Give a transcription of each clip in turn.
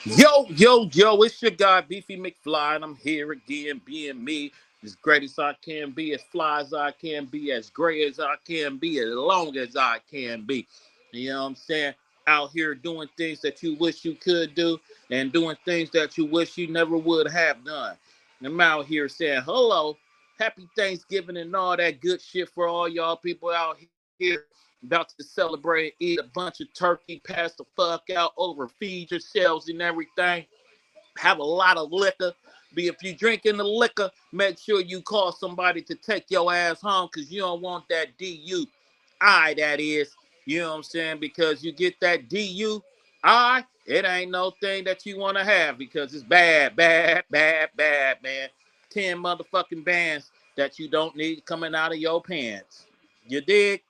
Yo, it's your guy, Beefy McFly, and I'm here again, being me, as great as I can be, as fly as I can be, as great as I can be, as long as I can be. You know what I'm saying? Out here doing things that you wish you could do, and doing things that you wish you never would have done. And I'm out here saying hello, happy Thanksgiving, and all that good shit for all y'all people out here about to celebrate, eat a bunch of turkey, pass the fuck out, overfeed yourselves and everything. Have a lot of liquor. Be if you drinking the liquor, make sure you call somebody to take your ass home because you don't want that DUI, that is. You know what I'm saying? Because you get that DUI, it ain't no thing that you want to have because it's bad, bad, bad, bad, man. 10 motherfucking bands that you don't need coming out of your pants. You dig?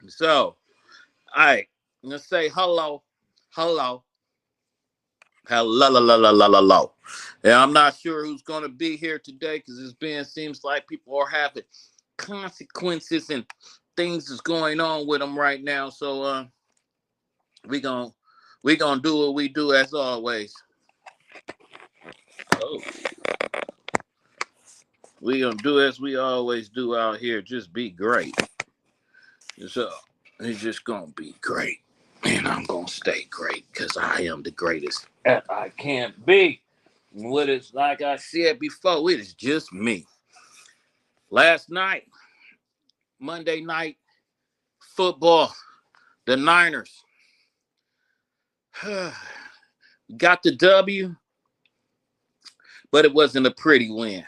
So, all right, let's say hello, hello, hello, la la la la la la. And I'm not sure who's gonna be here today because it's been seems like people are having consequences and things is going on with them right now. So we gonna we gonna do what we do as always. Oh, we gonna do as we always do out here. Just be great. So it's just gonna be great. And I'm gonna stay great because I am the greatest that I can be. What is like I said before, it is just me. Last night, Monday night football, the Niners got the W, but it wasn't a pretty win.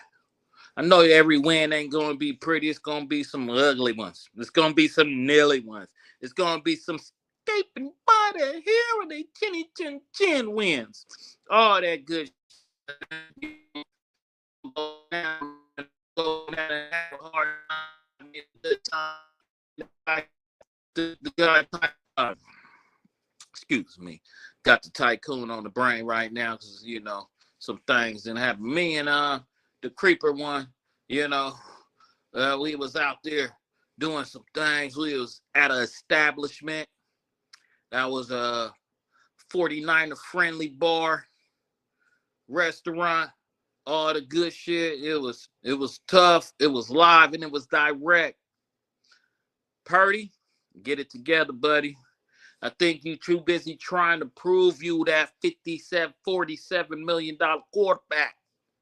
I know every win ain't gonna be pretty. It's gonna be some ugly ones. It's gonna be some nilly ones. It's gonna be some scraping by the hair and they chinny chin chin wins. All that good go down and have a hard time, get a good time. The guy, excuse me, got the tycoon on the brain right now because some things didn't happen. Me and the creeper one, you know, we was out there doing some things. We was at an establishment that was a 49er friendly bar restaurant. All the good shit. It was tough. It was live and it was direct. Purdy, get it together, buddy. I think you too busy trying to prove you that 57, $47 million quarterback.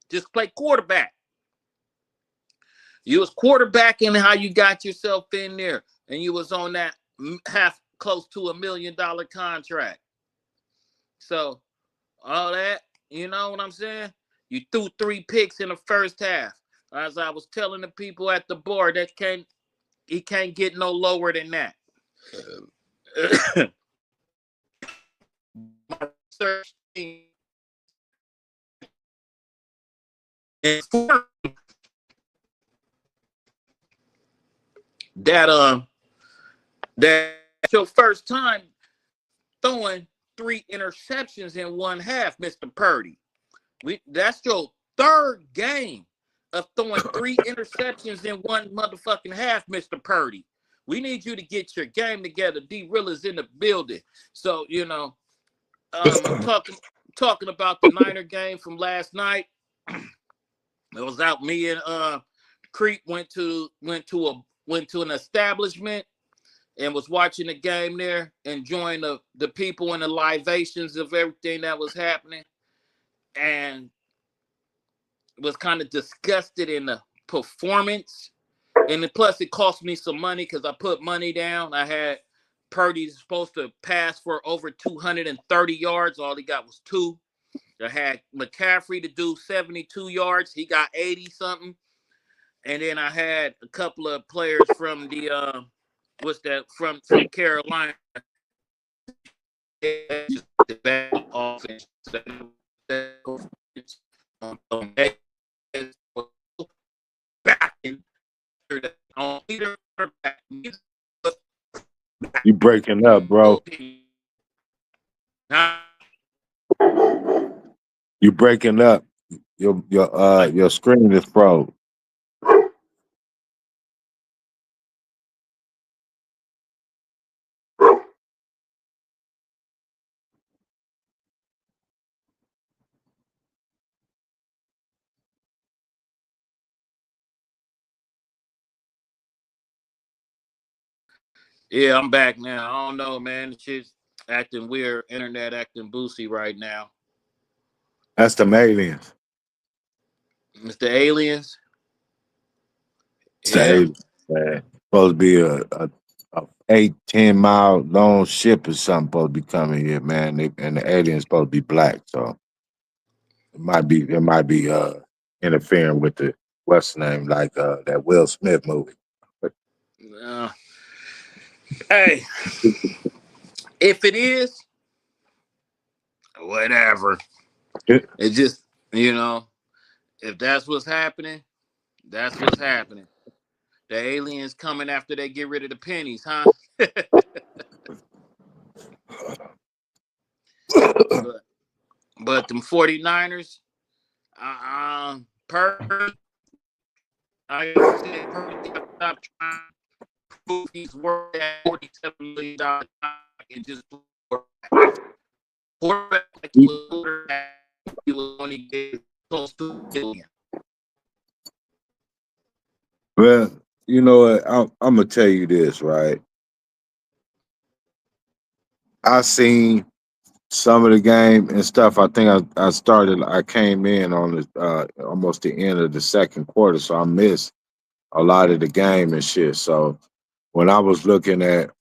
Just play quarterback. You was quarterbacking how you got yourself in there, and you was on that half close to $1 million contract. So all that, you know what I'm saying? You threw 3 picks in the first half. As I was telling the people at the bar, he can't get no lower than that. My research team that that's your first time throwing 3 interceptions in one half, Mr. Purdy. That's your third game of throwing 3 interceptions in one motherfucking half, Mr. Purdy. We need you to get your game together. D Rilla's in the building. So, I'm talking about the Niner game from last night. It was out. Me and Creek went to an establishment and was watching the game there, enjoying the people and the libations of everything that was happening, and was kind of disgusted in the performance. And plus, it cost me some money because I put money down. I had Purdy supposed to pass for over 230 yards. All he got was 2. I had McCaffrey to do 72 yards. He got 80 something. And then I had a couple of players from the from Carolina. Offense. You breaking up, bro. You breaking up. Your screen is froze. Yeah, I'm back now. I don't know, man. The shit's acting weird. Internet acting boozy right now. That's them aliens. It's the aliens. It's the Yeah. aliens, man. Supposed to be a 8, 10 mile long ship or something supposed to be coming here, man. And the aliens supposed to be black, so it might be interfering with the what's the name, like that Will Smith movie. But Uh, hey, if it is, whatever. It just, you know, if that's what's happening, that's what's happening. The aliens coming after they get rid of the pennies, huh? but but them 49ers, Purdy, like I said, Purdy got to stop trying to prove he's worth that $47 million and just quarterback like he was quarterback, he was only getting close to a billion. Well, you know what? I'm gonna tell you this, right? I seen some of the game and stuff. I think I came in on the almost the end of the second quarter, so I missed a lot of the game and shit. So when I was looking at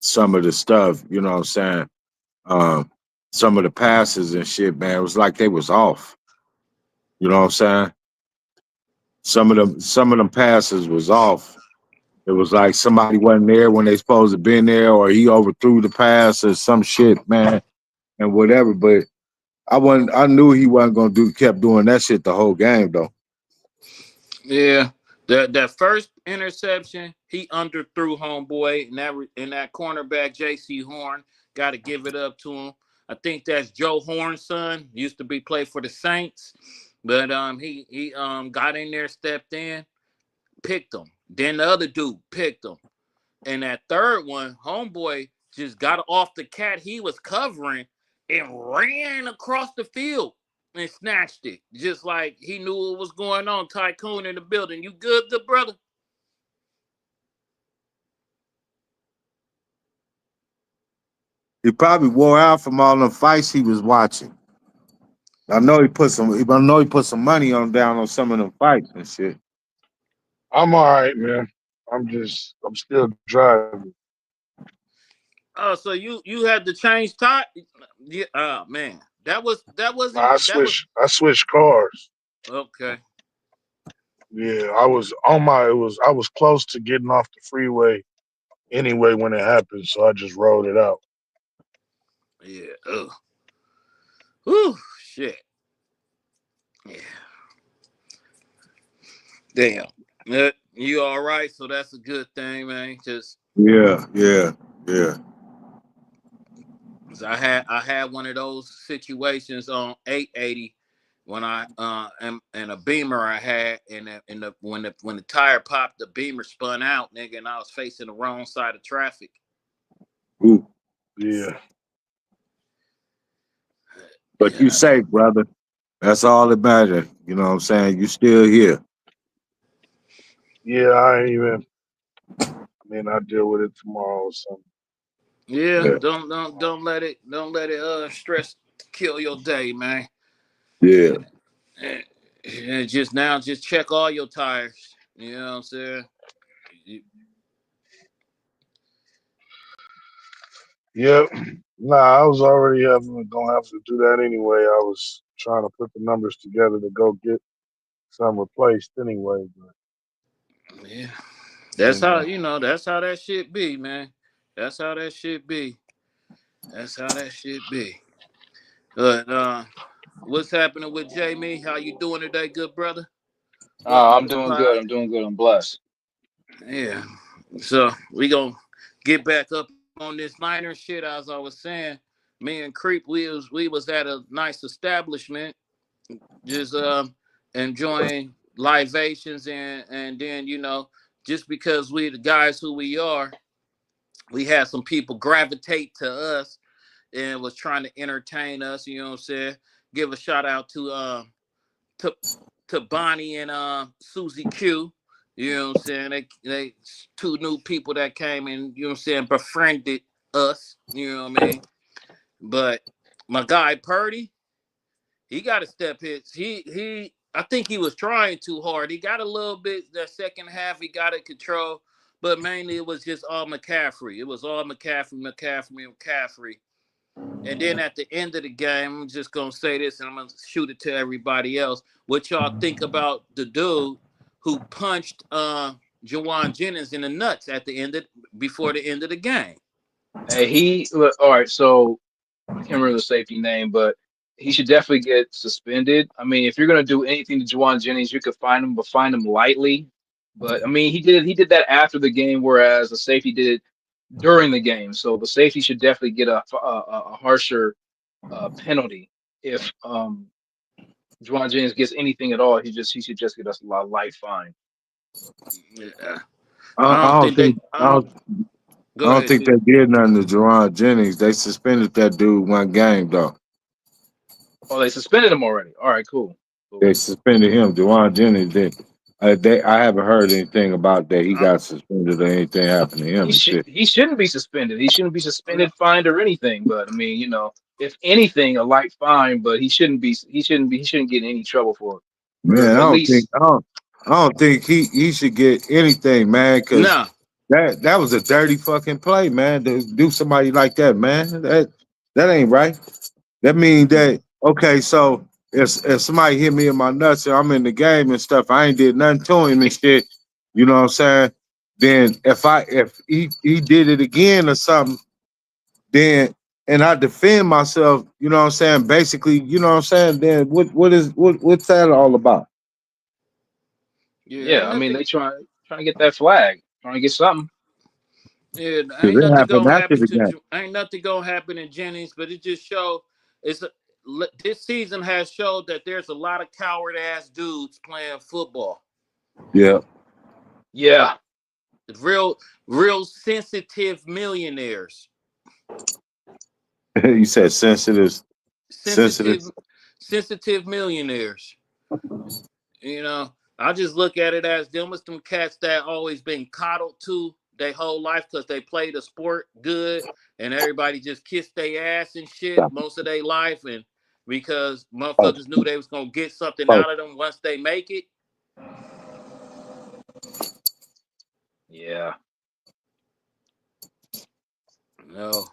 some of the stuff, you know what I'm saying, um, some of the passes and shit, man, it was like they was off. You know what I'm saying? Some of them passes was off. It was like somebody wasn't there when they supposed to been there, or he overthrew the pass or some shit, man, and whatever. But I knew he wasn't gonna kept doing that shit the whole game though. Yeah, that first interception, he underthrew homeboy, and that cornerback J.C. Horn got to give it up to him. I think that's Joe Horn's son. Used to be played for the Saints, but he got in there, stepped in, picked him. Then the other dude picked him, and that third one, homeboy just got off the cat he was covering and ran across the field and snatched it. Just like he knew what was going on. Tycoon in the building. You good brother? He probably wore out from all the fights he was watching. I know he put some money on down on some of them fights and shit. I'm all right, man. I'm still driving. Oh, so you had to change tire? Yeah. Oh man, that Nah, wasn't that was I switched cars. okay. Yeah, I was on my. It was I was close to getting off the freeway anyway when it happened, so I just rode it out. Yeah. Ugh. Whew. Shit. Yeah. Damn. You all right? So that's a good thing, man. Just Yeah, yeah, yeah. 'cause I had one of those situations on 880 when I and a Beamer I had and when the tire popped, the Beamer spun out, nigga, and I was facing the wrong side of traffic. Ooh. Yeah, But you Yeah, safe, brother. That's all that matters. You know what I'm saying? You still here. yeah. I ain't even. I mean, I deal with it tomorrow or something. yeah. Yeah, Don't let it stress kill your day, man. yeah. And just now, just check all your tires. You know what I'm saying? You- Yep. Nah, I was already gonna have to do that anyway. I was trying to put the numbers together to go get some replaced anyway, but Yeah, you that's how know. you know. That's how that shit be, man. That's how that shit be. That's how that shit be. But what's happening with Jamie? How you doing today, good brother? Welcome I'm to the doing good. pod. I'm doing good. I'm blessed. Yeah. So we gonna get back up on this Niner shit. As I was saying, me and Creep, we was at a nice establishment, just enjoying libations and then just because we the guys who we are, we had some people gravitate to us and was trying to entertain us. You know what I'm saying? Give a shout out to to Bonnie and Susie Q. You know what I'm saying? They two new people that came and you know what I'm saying befriended us. You know what I mean? But my guy Purdy, he got to step his. He. I think he was trying too hard. He got a little bit that second half. He got it control, but mainly it was just all McCaffrey. It was all McCaffrey. And then at the end of the game, I'm just gonna say this, and I'm gonna shoot it to everybody else. What y'all think about the dude who punched Jawan Jennings in the nuts at the end of before the end of the game? Hey, all right. So I can't remember the safety name, but he should definitely get suspended. I mean, if you're gonna do anything to Juwan Jennings, you could find him, but find him lightly. But I mean, he did that after the game, whereas the safety did it during the game. So the safety should definitely get a harsher penalty if Juwan Jennings gets anything at all. He should just get us a light fine. Yeah. I I don't don't think they. think I Go don't ahead, think see. they did nothing to Jerron Jennings. They suspended that dude one game though. Oh, they suspended him already. All right, cool, cool. They suspended him. Jerron Jennings did. I haven't heard anything about that. He I, got suspended or anything happened to him and shit. He shouldn't be suspended. He shouldn't be suspended, fined, or anything. But I mean, if anything, a light fine. But he shouldn't get in any trouble for Man, at least. I don't think he should get anything, man, because nah. that was a dirty fucking play, man. To do somebody like that, man. That ain't right. That means that okay, so if somebody hit me in my nuts and I'm in the game and stuff, I ain't did nothing to him and shit, you know what I'm saying? Then if he did it again or something, then and I defend myself, you know what I'm saying? Basically, you know what I'm saying? Then what's that all about? Yeah, Yeah, ain't I mean, nothing. they trying to get that flag, trying to get something. Yeah, Because ain't it nothing happened gonna after happen the to. game. Ain't nothing gonna happen in Jennings, but it just show. It's a, this season has showed that there's a lot of coward ass dudes playing football. Yeah. Yeah, Real, real sensitive millionaires. You said sensitive. Sensitive, sensitive millionaires. You know, I just look at it as them as them cats that always been coddled to their whole life because they played a sport good and everybody just kissed their ass and shit most of their life and because motherfuckers knew they was gonna get something out of them once they make it. yeah. No.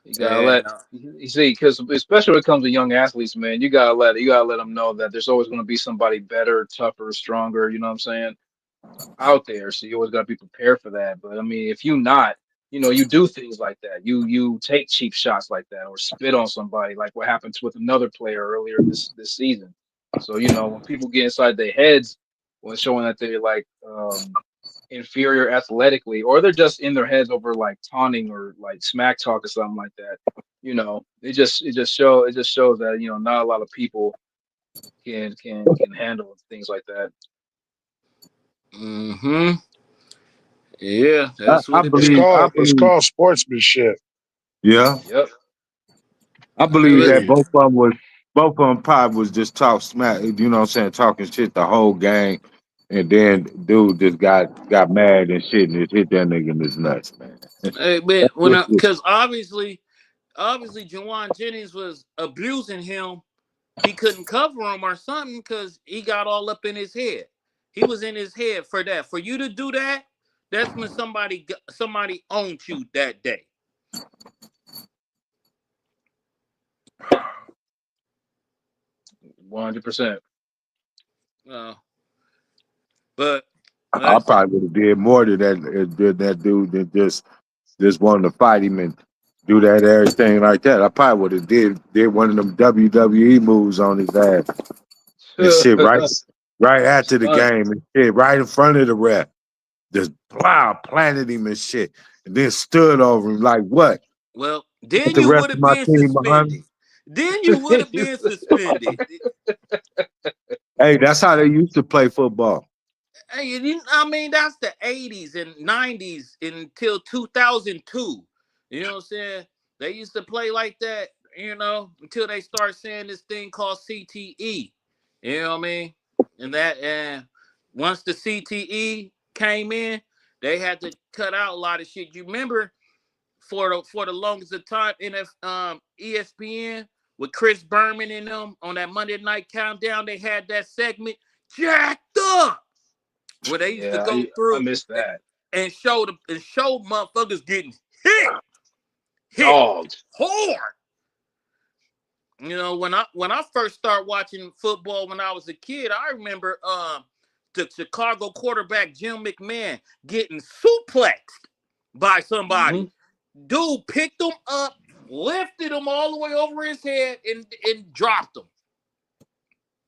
You gotta And let you see, because especially when it comes to young athletes, man, you gotta let them know that there's always going to be somebody better, tougher, stronger. You know what I'm saying? Out there. So you always got to be prepared for that. But I mean, if you not, you do things like that. You take cheap shots like that, or spit on somebody, like what happened with another player earlier this season. So when people get inside their heads, when showing that they're like inferior athletically, or they're just in their heads over like taunting or like smack talk or something like that. It just shows that not a lot of people can handle things like that. mm-hmm. Yeah, I, that's I what it It's be. believe I called it's believe called sportsmanship. yeah. Yep. I believe But that both of them probably was just talk smack, you know what I'm saying, talking shit the whole game. And then dude just got mad and shit and just hit that nigga in his nuts, man. hey, man, That's just it. because obviously Jawan Jennings was abusing him. He couldn't cover him or something because he got all up in his head. He was in his head for that. For you to do that, that's when somebody owned you that day. 100%. Uh, but I let's probably would have did more to that dude than just wanting to fight him and do that everything like that. I probably would have did one of them WWE moves on his ass and shit right after the Stunt. game and shit right in front of the ref. Just wow, planted him and shit, and then stood over him like what? well, Put then the you rest would of have my been team behind me. suspended. Then you would have been suspended. Hey, that's how they used to play football. Hey, I mean, that's the 80s and 90s until 2002. You know what I'm saying? They used to play like that, until they start saying this thing called CTE. You know what I mean? And once the CTE came in, they had to cut out a lot of shit. You remember for the longest of time in ESPN with Chris Berman and them on that Monday Night Countdown, they had that segment jacked up where they used to Yeah, go I through missed that. and show motherfuckers getting hit Dogged. hard. You know, when I first started watching football when I was a kid, I remember the Chicago quarterback Jim McMahon getting suplexed by somebody. Dude picked him up, lifted him all the way over his head, and dropped him.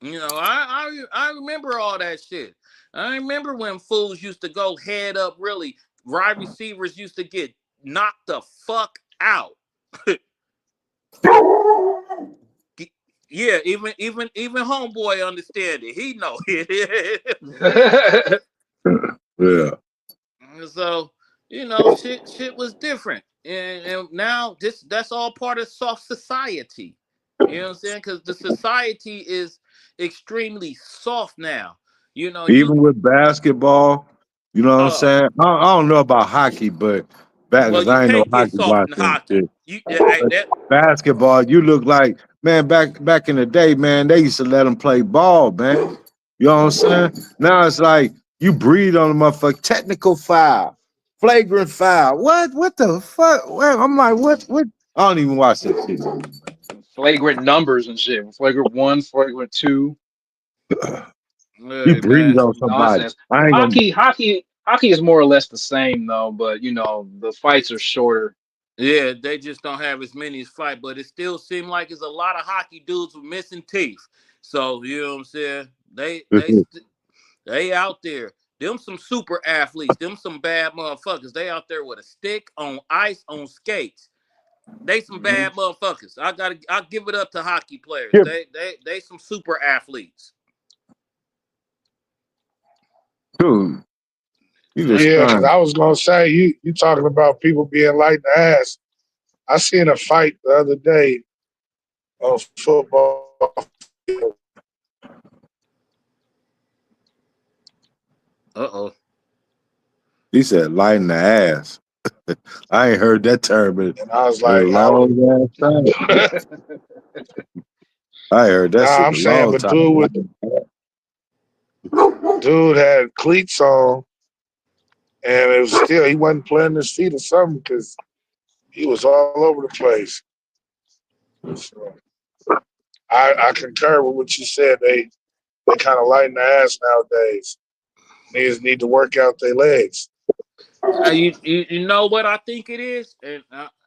You know, I remember all that shit. I remember when fools used to go head up. Really, wide receivers used to get knocked the fuck out. Yeah, even homeboy understand it. He know it. Yeah. So you know, shit was different, and now that's all part of soft society. You know what I'm saying? Because the society is extremely soft now. You know, Even with basketball, you know what I'm saying? I don't know about hockey, but well, because you I ain't no can't get hockey soft in watcher and hockey. shit. But That basketball, you look like, man, back in the day, man, they used to let them play ball, man. You know what I'm saying? Now it's like you breathe on the motherfucker. Technical foul, flagrant foul. What the fuck? Well, I'm like, what? I don't even watch that shit. Flagrant numbers and shit. Flagrant 1, flagrant 2. You hey, breathe man. on somebody. Nonsense. I ain't gonna. Hockey is more or less the same though, but you know the fights are shorter. Yeah, they just don't have as many as fight, but it still seems like it's a lot of hockey dudes with missing teeth. So you know what I'm saying? They out there. Them some super athletes. Them some bad motherfuckers. They out there with a stick on ice on skates. They some Hmm. bad motherfuckers. I'll give it up to hockey players. Yeah, They some super athletes. dude, you just Yeah, because trying. I was gonna say you talking about people being light in the ass. I seen a fight the other day on football. Uh-oh. He said, "Light in the ass." I ain't heard that term in And I was a like, long ass time. I heard that nah, shit I'm a saying, long but time. dude had cleats on, and it was still he wasn't planting his feet or something because he was all over the place. So I concur with what you said. They kind of light in the ass nowadays. Niggas need to work out their legs. You know what I think it is, and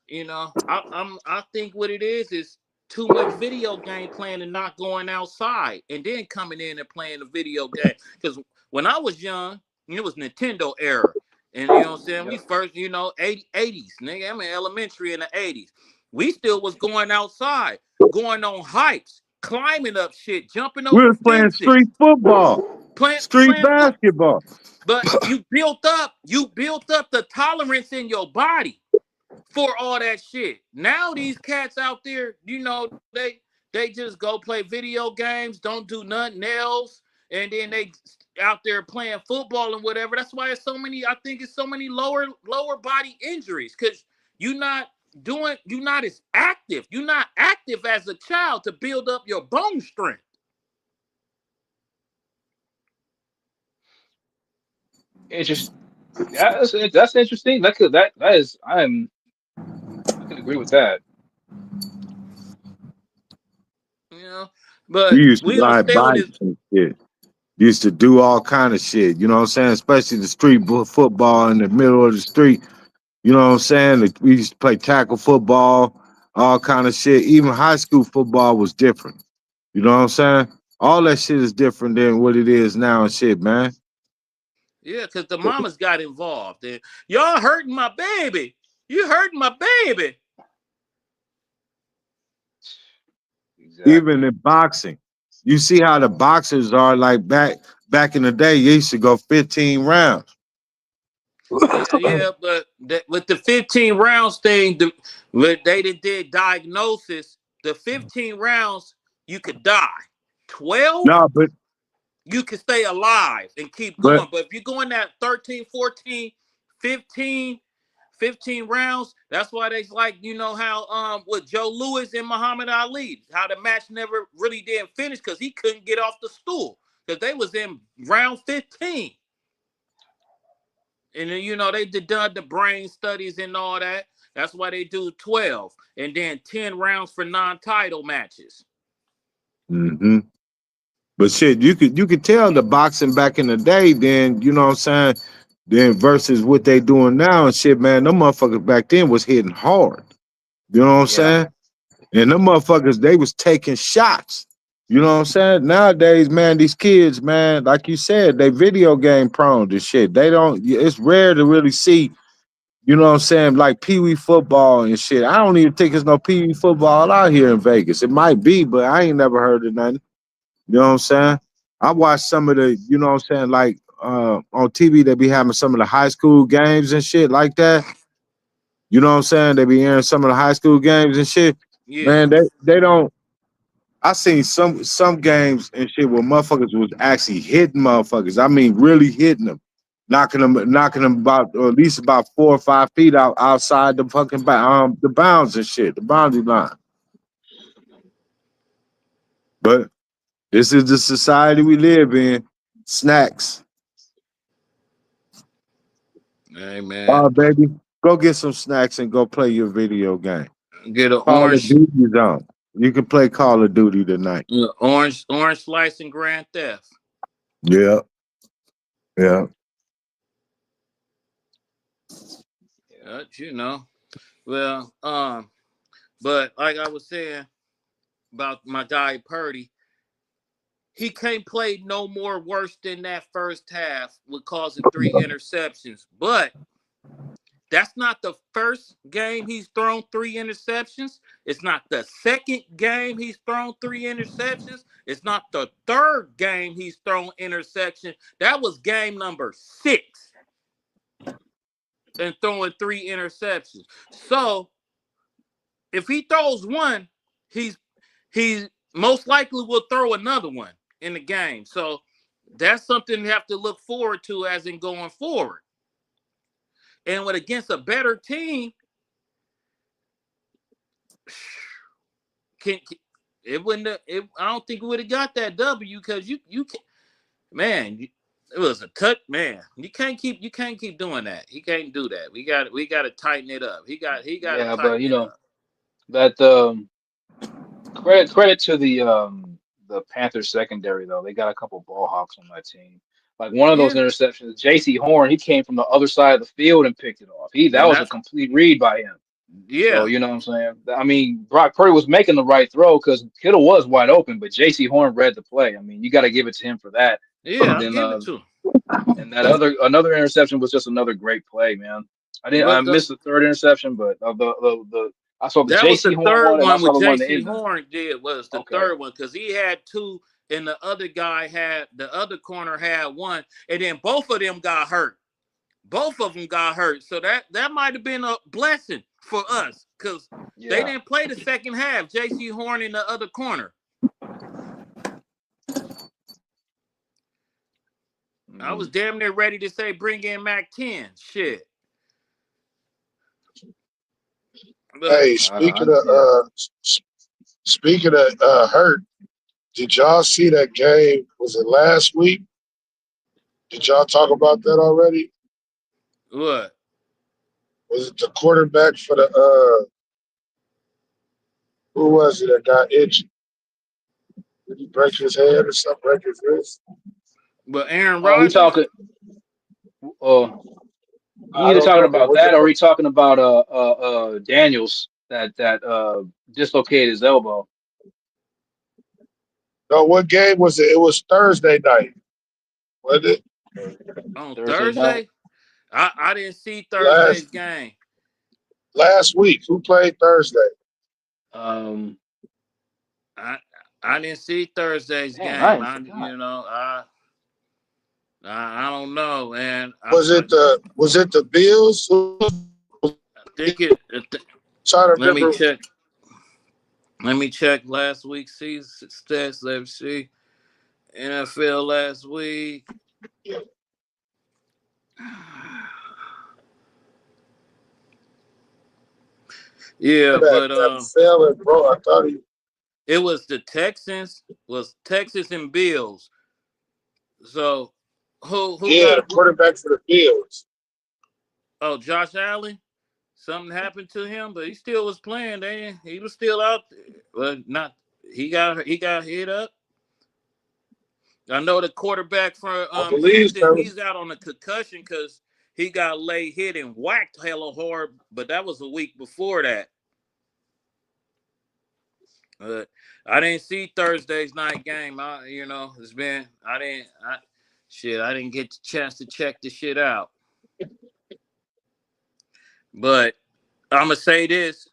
you know I think what it is too much video game playing and not going outside, and then coming in and playing the video game. Because when I was young, it was Nintendo era, and you know what I'm saying. We Yep. first, 80s, nigga. I'm in elementary in the 80s. We still was going outside, going on hikes, climbing up shit, jumping We over was playing street fences, football, street playing foot. basketball. But you built up the tolerance in your body for all that shit. Now these cats out there, they just go play video games, don't do nothing else, and then they out there playing football and whatever. That's why I think it's so many lower body injuries, because you're not you're not as active. You're not active as a child to build up your bone strength. Interesting. Yeah, that's interesting. That is I can agree with that. You know, We but used to we gonna ride stay on this. bikes and shit. Used to do all kind of shit. You know what I'm saying? Especially the street football in the middle of the street. You know what I'm saying? We used to play tackle football, all kind of shit. Even high school football was different. You know what I'm saying? All that shit is different than what it is now and shit, man. Yeah, because the mamas got involved. And y'all hurting my baby. You hurting my baby. Even Exactly. in boxing, you see how the boxers are like back in the day. You used to go 15 rounds. Yeah, but with the 15 rounds thing, when they did diagnosis, the 15 rounds, you could die. 12? No, but you can stay alive and keep going. But if you're going that 13, 14, 15 rounds, that's why they like, you know, how with Joe Louis and Muhammad Ali, how the match never really didn't finish because he couldn't get off the stool because they was in round 15. And then, you know, they done the brain studies and all that. That's why they do 12 and then 10 rounds for non-title matches. Mm-hmm. But shit, you could tell the boxing back in the day, then, you know what I'm saying? Then versus what they doing now and shit, man, them motherfuckers back then was hitting hard. You know what I'm Yeah. saying? And them motherfuckers, they was taking shots. You know what I'm saying? Nowadays, man, these kids, man, like you said, they video game prone to shit. They don't, it's rare to really see, you know what I'm saying, like Pee-wee football and shit. I don't even think there's no Pee-wee football out here in Vegas. It might be, but I ain't never heard of nothing. You know what I'm saying? I watched some of the, you know what I'm saying, like on TV, they be having some of the high school games and shit like that. You know what I'm saying? They be airing some of the high school games and shit. Yeah. Man, they don't. I seen some games and shit where motherfuckers was actually hitting motherfuckers. I mean, really hitting them, knocking them about or at least about 4 or 5 feet outside the fucking the bounds and shit, the boundary line. But this is the society we live in. Snacks. Hey, man. Baby, go get some snacks and go play your video game. Get an Call of orange, Duty's on. You can play Call of Duty tonight. orange slice and Grand Theft. Yeah. Yeah. You know. Well, but like I was saying about my guy Purdy, he can't play no more worse than that first half with causing 3 interceptions. But that's not the first game he's thrown 3 interceptions. It's not the second game he's thrown 3 interceptions. It's not the third game he's thrown interception. That was game number 6 and throwing 3 interceptions. So if he throws one, he most likely will throw another one in the game. So that's something you have to look forward to as in going forward. And when against a better team, it wouldn't have, I don't think we would have got that W because you can, man, it was a cut, man. You can't keep doing that. He can't do that. We got to tighten it up. He got to Yeah, but tighten you it know up. that credit to the Panthers secondary though. They got a couple ball hawks on that team. Like one of those Yeah, interceptions, J.C. Horn, he came from the other side of the field and picked it off. That and was a that's complete read by him. So yeah, you know what I'm saying. I mean, Brock Purdy was making the right throw because Kittle was wide open, but J.C. Horn read the play. I mean, you got to give it to him for that. yeah. And I'll then give it to him. and that another interception was just another great play, man. I But missed the third interception, but the I saw the that was J.C. the Horn third one and I one saw with the one in the J.C. end zone. Horn did was the Okay. third one because he had 2 and the other guy had the other corner had 1 and then both of them got hurt. Both of them got hurt. So that might have been a blessing for us because they Yeah. didn't play the second half. J.C. Horn in the other corner. I was damn near ready to say bring in Mac 10. Shit. But Hey, Yeah. speaking of hurt, did y'all see that game? Was it last week? Did y'all talk about that already? what? Was it the quarterback for the who was it that got itchy? Did he break his head or something? Break his wrist? But Aaron Oh, he Rodgers? talking. Uh, he I either don't talking know. about Was that it? or he talking about Daniels that dislocated his elbow. No, what game was it? It was Thursday night. Was it On Thursday night. Thursday? I didn't see Thursday's last game. week? Who played Thursday? Um, I didn't see Thursday's damn, I game. ain't forgot. I don't know, man. Was it the Bills? I think it. Trying to Let me remember. check. Let me check last week's season stats. Let me see. NFL last week. Yeah, but failing, bro. I thought he. it was the Texans, and Bills. So who Yeah, the got quarterback for the Bills. Josh Allen? Something happened to him, but he still was playing. He was still out there. But not he got hit up. I know the quarterback for I believe Houston, so. he's out on a concussion because he got late hit and whacked hella hard, but that was a week before that. I didn't see Thursday's night game. It's been I didn't get the chance to check the shit out. But I'm gonna say this: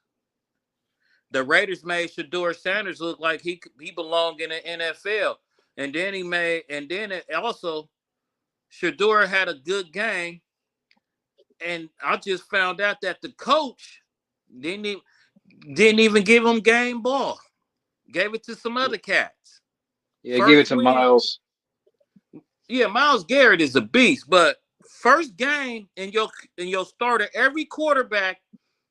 the Raiders made Shador Sanders look like he belonged in the NFL, and then also Shador had a good game, and I just found out that the coach didn't even give him game ball. Gave it to some other cats. Yeah, give it to win, Miles. Yeah, Myles Garrett is a beast, but first game in your starter, every quarterback,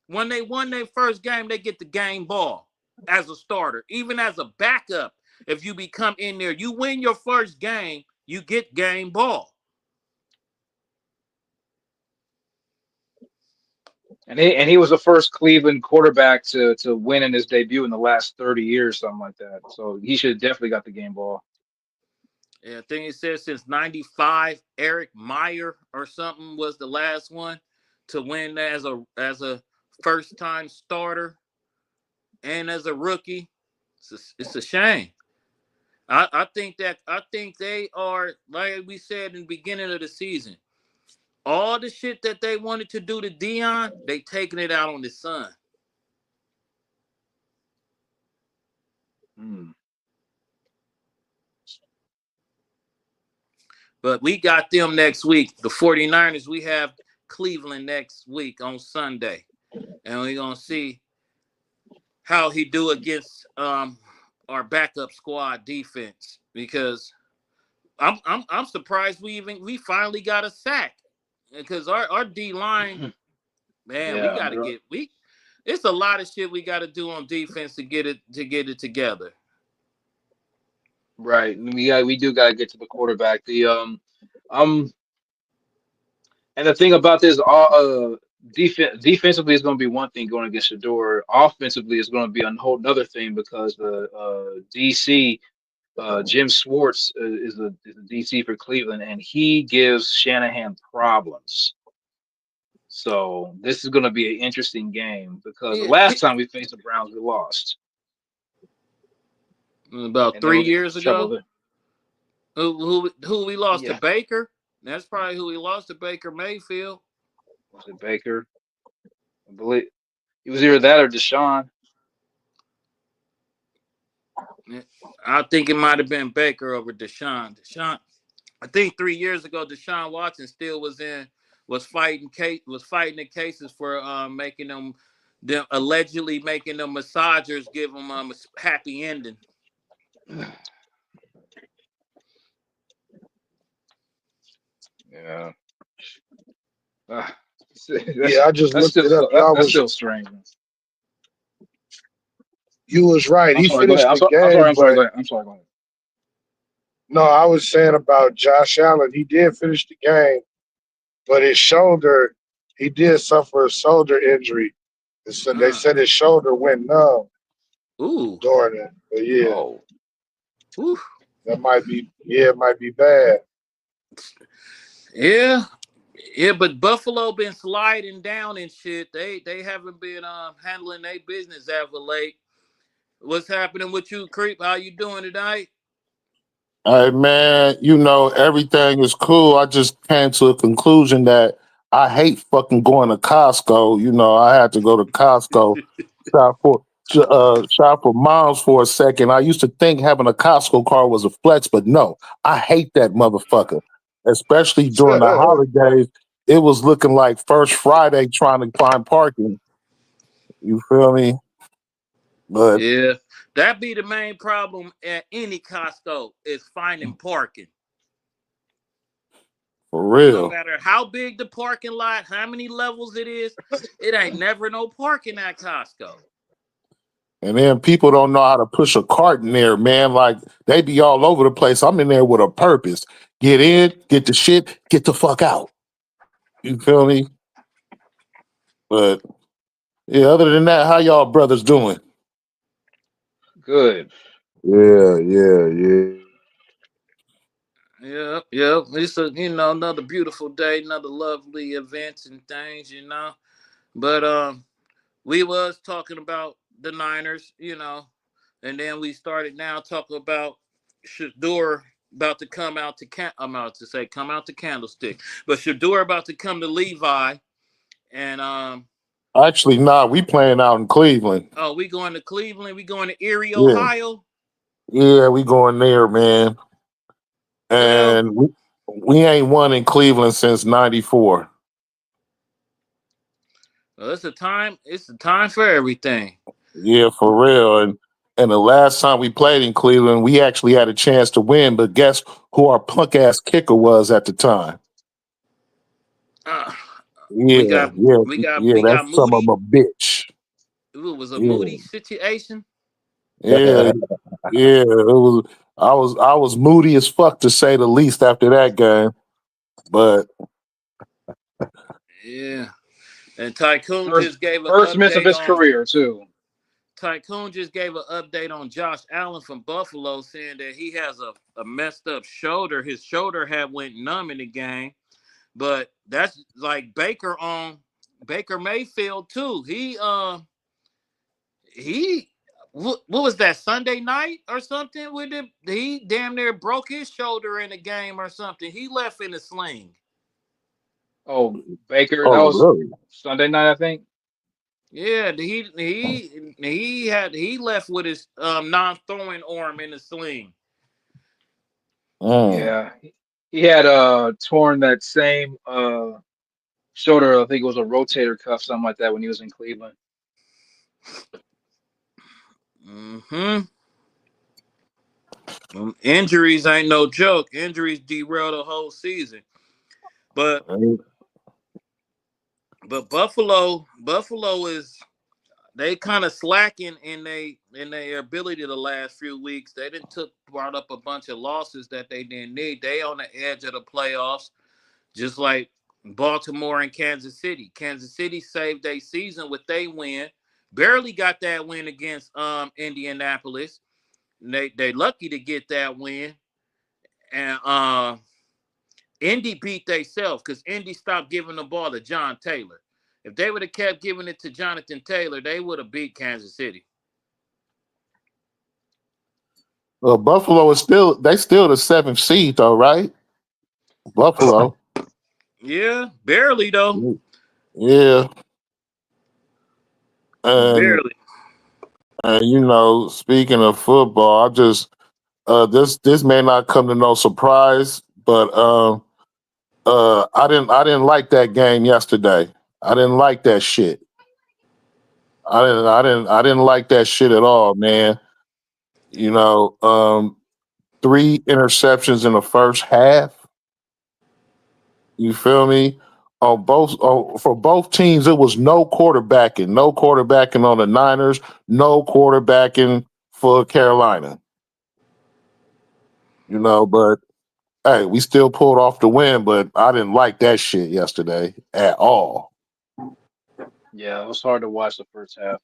when they won their first game, they get the game ball as a starter. Even as a backup, if you become in there, you win your first game, you get game ball. And he was the first Cleveland quarterback to win in his debut in the last 30 years, something like that. So he should have definitely got the game ball. Yeah, I think it says since '95, Eric Meyer or something was the last one to win as a first time starter and as a rookie. It's a shame. I think they are, like we said in the beginning of the season. All the shit that they wanted to do to Dion, they taking it out on the son. But we got them next week. The 49ers, we have Cleveland next week on Sunday. And we're going to see how he do against our backup squad defense, because I'm surprised we finally got a sack, because our D line, man, we got to it's a lot of shit we got to do on defense to get it together. Right. We do got to get to the quarterback. And the thing about this, defensively is going to be one thing going against Shador. Offensively is going to be a whole other thing, because the DC Jim Schwartz is the DC for Cleveland, and he gives Shanahan problems. So this is going to be an interesting game, because the last time we faced the Browns, we lost. About 3 years ago. Who we lost to? Baker? That's probably who we lost to, Baker Mayfield. Was it Baker? I believe it was either that or Deshaun. I think it might have been Baker over Deshaun. I think 3 years ago, Deshaun Watson still was fighting the cases for making them allegedly making them massagers give them a happy ending. Yeah. I just looked it up. That's still strange. You was right. He finished the game. I'm sorry. Go ahead. No, I was saying about Josh Allen. He did finish the game, but his shoulder, he did suffer a shoulder injury. So they said his shoulder went numb. Ooh. During it. But yeah. Oh. Ooh. That might be, it might be bad. Yeah, but Buffalo been sliding down and shit. They haven't been handling their business as of late. What's happening with you, Creep? How you doing tonight? Hey man, everything is cool. I just came to a conclusion that I hate fucking going to Costco. I had to go to Costco shop for miles for a second. I used to think having a Costco card was a flex, but no, I hate that motherfucker. Especially during the holidays, it was looking like First Friday trying to find parking. You feel me? But Yeah, that be the main problem at any Costco is finding parking. for No real. matter how big the parking lot, how many levels it ain't never no parking at Costco. And then people don't know how to push a cart in there, man. Like they be all over the place. I'm in there with a purpose. Get in, get the shit, get the fuck out. You feel me? But yeah, other than that, how y'all brothers doing? Good. Yeah, yeah, yeah. Yep, yep. It's another beautiful day, another lovely events and things. But we was talking about the Niners, and then we started now talking about Shador about to come out to I'm about to say come out to Candlestick, but Shador about to come to Levi, and Actually, nah, we playing out in Cleveland. oh, we going to Cleveland, we going to Erie, Yeah, Ohio. yeah, we going there, man. Well, And we ain't won in Cleveland since '94. it's a time for everything. Yeah, for real. And the last time we played in Cleveland, we actually had a chance to win, but guess who our punk ass kicker was at the time? Uh, we Yeah, got yeah, we got yeah. we That's got some of Moody. a bitch. It was a Yeah, Moody situation. yeah, yeah. It was. I was moody as fuck to say the least after that game. But Yeah. And Tycoon First just gave an first miss of update his on career too. Josh Allen from Buffalo, saying that he has a messed up shoulder. His shoulder had went numb in the game, but that's like Baker Mayfield too. He what was that Sunday night or something with him? He damn near broke his shoulder in the game or something. He left in a sling. Oh, Baker, that oh, was really? Sunday night, I think. Yeah, he left with his non-throwing arm in a sling. Mm. Yeah, he had torn that same shoulder. I think it was a rotator cuff, something like that, when he was in Cleveland. Hmm. Injuries ain't no joke. Injuries derail the whole season. But but Buffalo is they kind of slacking in their ability the last few weeks. They didn't brought up a bunch of losses that they didn't need. They on the edge of the playoffs, just like Baltimore and Kansas City. Kansas City saved their season with they win. Barely got that win against Indianapolis. They lucky to get that win. And Indy beat themselves because Indy stopped giving the ball to John Taylor. If they would have kept giving it to Jonathan Taylor, they would have beat Kansas City. Well, Buffalo is still the seventh seed though, right? Buffalo. Yeah, barely though. Yeah, and Barely. speaking of football, I just this may not come to no surprise, but I didn't like that game yesterday. I didn't like that shit. I didn't like that shit at all, man. You know, three interceptions in the first half. You feel me? For both teams, it was no quarterbacking. No quarterbacking on the Niners. No quarterbacking for Carolina. But hey, we still pulled off the win. But I didn't like that shit yesterday at all. Yeah, it was hard to watch the first half.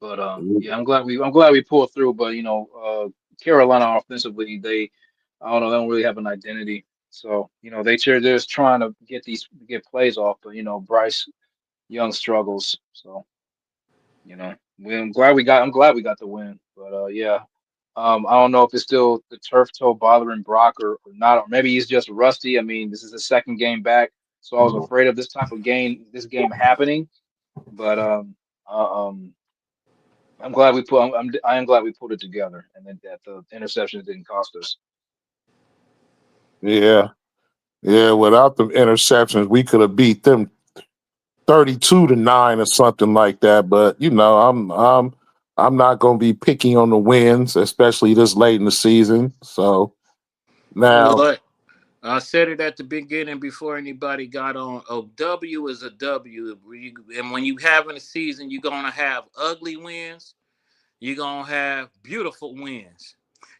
But yeah, I'm glad we pulled through. But Carolina offensively, I don't know, they don't really have an identity. So they're just trying to get plays off. But Bryce Young struggles. So I'm glad we got the win. But yeah, I don't know if it's still the turf toe bothering Brock or not, or maybe he's just rusty. I mean, this is the second game back, so I was afraid of this game happening. But I am glad we put it together, and that the interceptions didn't cost us. Yeah, yeah. Without the interceptions, we could have beat them 32-9 or something like that. But I'm not going to be picky on the wins, especially this late in the season. So now, Look, I said it at the beginning before anybody got on. A W is a W. And when you having a season, you're gonna have ugly wins. You're gonna have beautiful wins.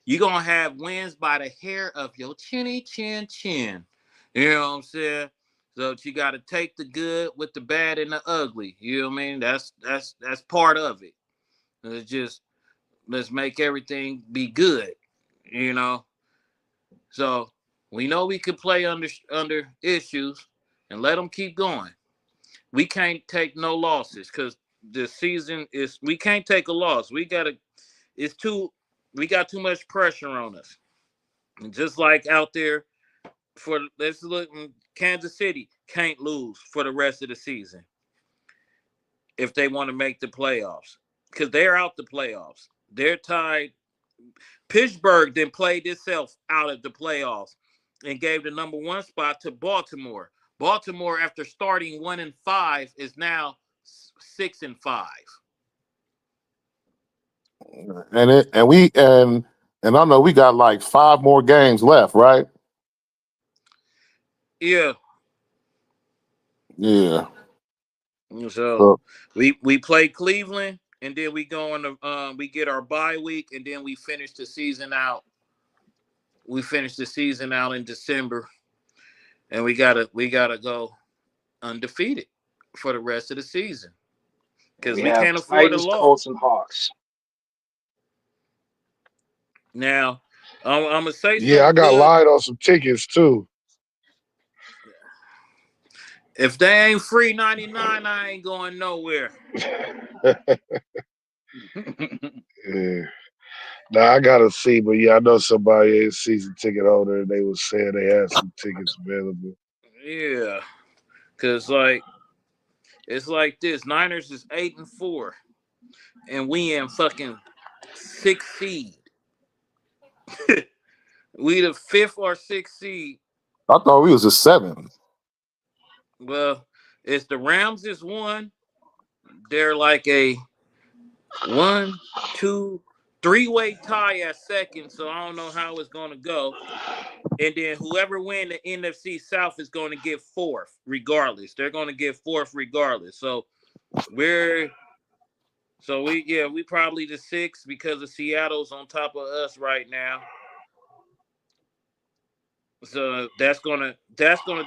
You're gonna have wins by the hair of your chinny chin chin. You know what I'm saying? So you gotta take the good with the bad and the ugly. You know what I mean? That's part of it. It's just let's make everything be good. You know. So we know we could play under issues and let them keep going. We can't take no losses because the season is. We can't take a loss. We gotta. It's too. We got too much pressure on us. And just like out there for let's look, Kansas City can't lose for the rest of the season if they want to make the playoffs because they're out the playoffs. They're tied. Pittsburgh then played itself out of the playoffs and gave the number one spot to Baltimore. Baltimore, after starting 1-5, is now 6-5. and I know we got like 5 more games left, right? Yeah. Yeah. So So, we play Cleveland, and then we go on the we get our bye week, and then we finish the season out. We finish the season out in December, and we gotta go undefeated for the rest of the season because We we have can't afford a Titans, Colts, loss. and Hawks. Now, I'm gonna say Yeah, I something got good. lied on some tickets too. If they ain't free 99, I ain't going nowhere. Yeah. Now I gotta see, but yeah, I know somebody is season ticket holder and they was saying they had some tickets available. Yeah, cause like it's like this. Niners is 8-4, and we in fucking 6th seed. We the 5th or 6th seed. I thought we was a 7. Well, it's the Rams is 1. They're like a 1, 2, 3-way tie at second. So I don't know how it's gonna go. And then whoever win the NFC South is going to get 4th, regardless. They're going to get 4th regardless. So we're we probably the 6th because of Seattle's on top of us right now. So that's gonna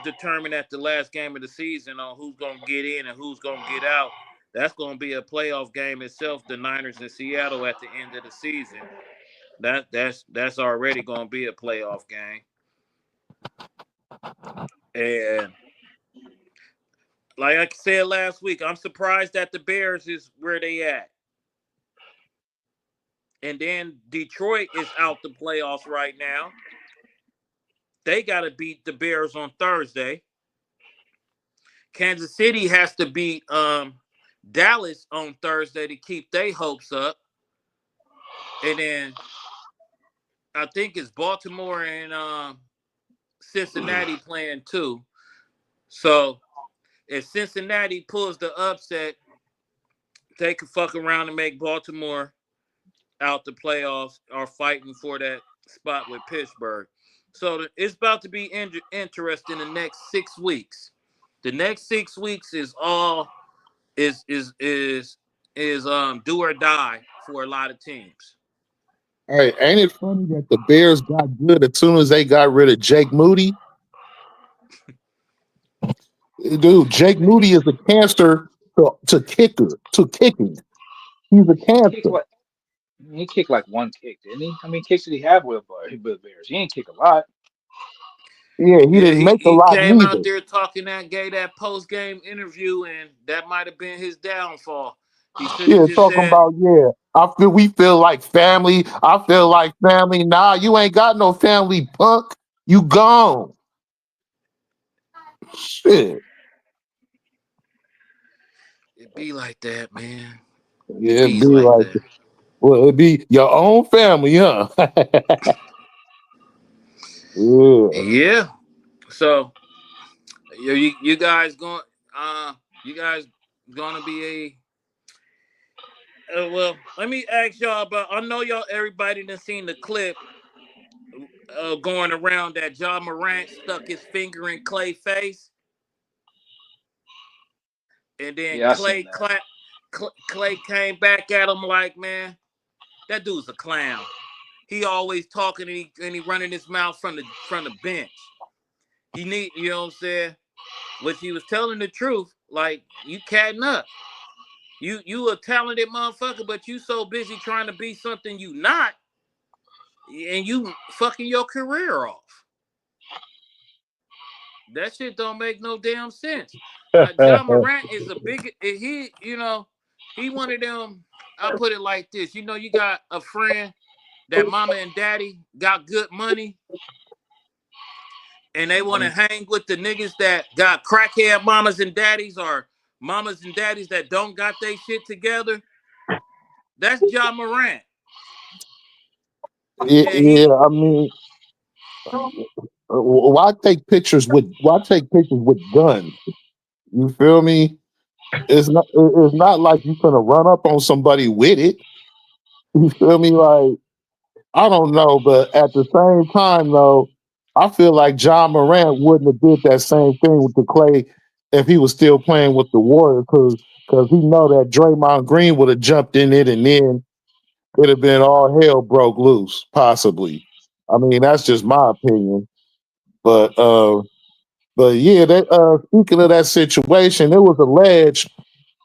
determine at the last game of the season on who's gonna get in and who's gonna get out. That's gonna be a playoff game itself. The Niners and Seattle at the end of the season. That's already gonna be a playoff game. And like I said last week, I'm surprised that the Bears is where they at. And then Detroit is out the playoffs right now. They got to beat the Bears on Thursday. Kansas City has to beat Dallas on Thursday to keep their hopes up. And then I think it's Baltimore and Cincinnati playing too. So if Cincinnati pulls the upset, they could fuck around and make Baltimore out the playoffs or fighting for that spot with Pittsburgh. So it's about to be interesting the next 6 weeks. The next 6 weeks is all is do or die for a lot of teams. Hey, ain't it funny that the Bears got good as soon as they got rid of Jake Moody? Dude, Jake Moody is a cancer to kicking. He's a He kicked cancer. like he kicked like one kick, didn't he? How many kicks did he have with Bears? He ain't kick a lot. Yeah, he Yeah, didn't he, make a he lot came out neither. there talking gave that post game interview, and that might have been his downfall. He should have Yeah, just talking said, about we feel like family. I feel like family. Nah, you ain't got no family, punk. You gone. Shit. "It be like that, man. It Yeah, it'd be bees like like, that." well, it'd be your own family, huh? Yeah. Yeah. So you guys going you guys gonna be Well, let me ask y'all about. I know y'all, everybody done seen the clip going around that John Morant stuck his finger in Clay face, and then Yeah, I seen that. Clay came back at him like, man, that dude's a clown. He always talking and he running his mouth from the bench. He need, you know what I'm saying? Which he was telling the truth. Like, you catting up. You a talented motherfucker, but you so busy trying to be something you not, and you fucking your career off. That shit don't make no damn sense. John Morant is a big he one of them. I'll put it like this. You know, you got a friend that mama and daddy got good money and they want to Mhm. hang with the niggas that got crackhead mamas and daddies or mamas and daddies that don't got their shit together. That's John Morant. Yeah, And yeah, I mean, why take pictures with guns? You feel me? It's not like you gonna run up on somebody with it. You feel me? Like, I don't know, but at the same time though, I feel like John Morant wouldn't have did that same thing with the Clay if he was still playing with the Warriors, because he know that Draymond Green would have jumped in it and then it'd have been all hell broke loose, possibly. I mean, that's just my opinion. But yeah, speaking of that situation, it was alleged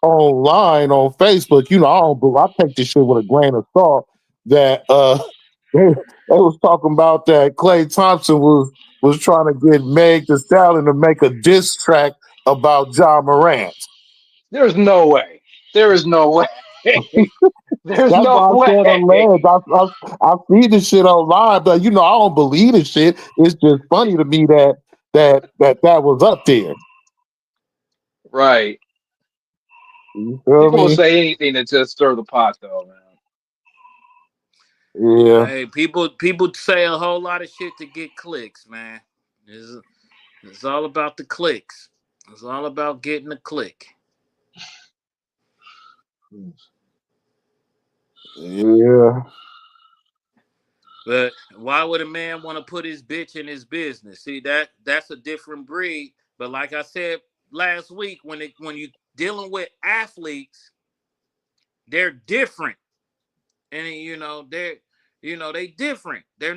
online on Facebook. You know, I take this shit with a grain of salt. That they was talking about that Klay Thompson was trying to get Meg Thee Stallion to make a diss track about John Morant. There's no way. There is no way. There's That's no why I said way. alleged. I see this shit online, but you know I don't believe this shit. It's just funny to me that was up there. Right. You feel People will me? say anything to just stir the pot, though, man. Yeah. hey, people say a whole lot of shit to get clicks, man. It's, it's all about the clicks. It's all about getting a click. Yeah. But why would a man want to put his bitch in his business? See, that's a different breed. But like I said last week, when you dealing with athletes, they're different. And they different. They're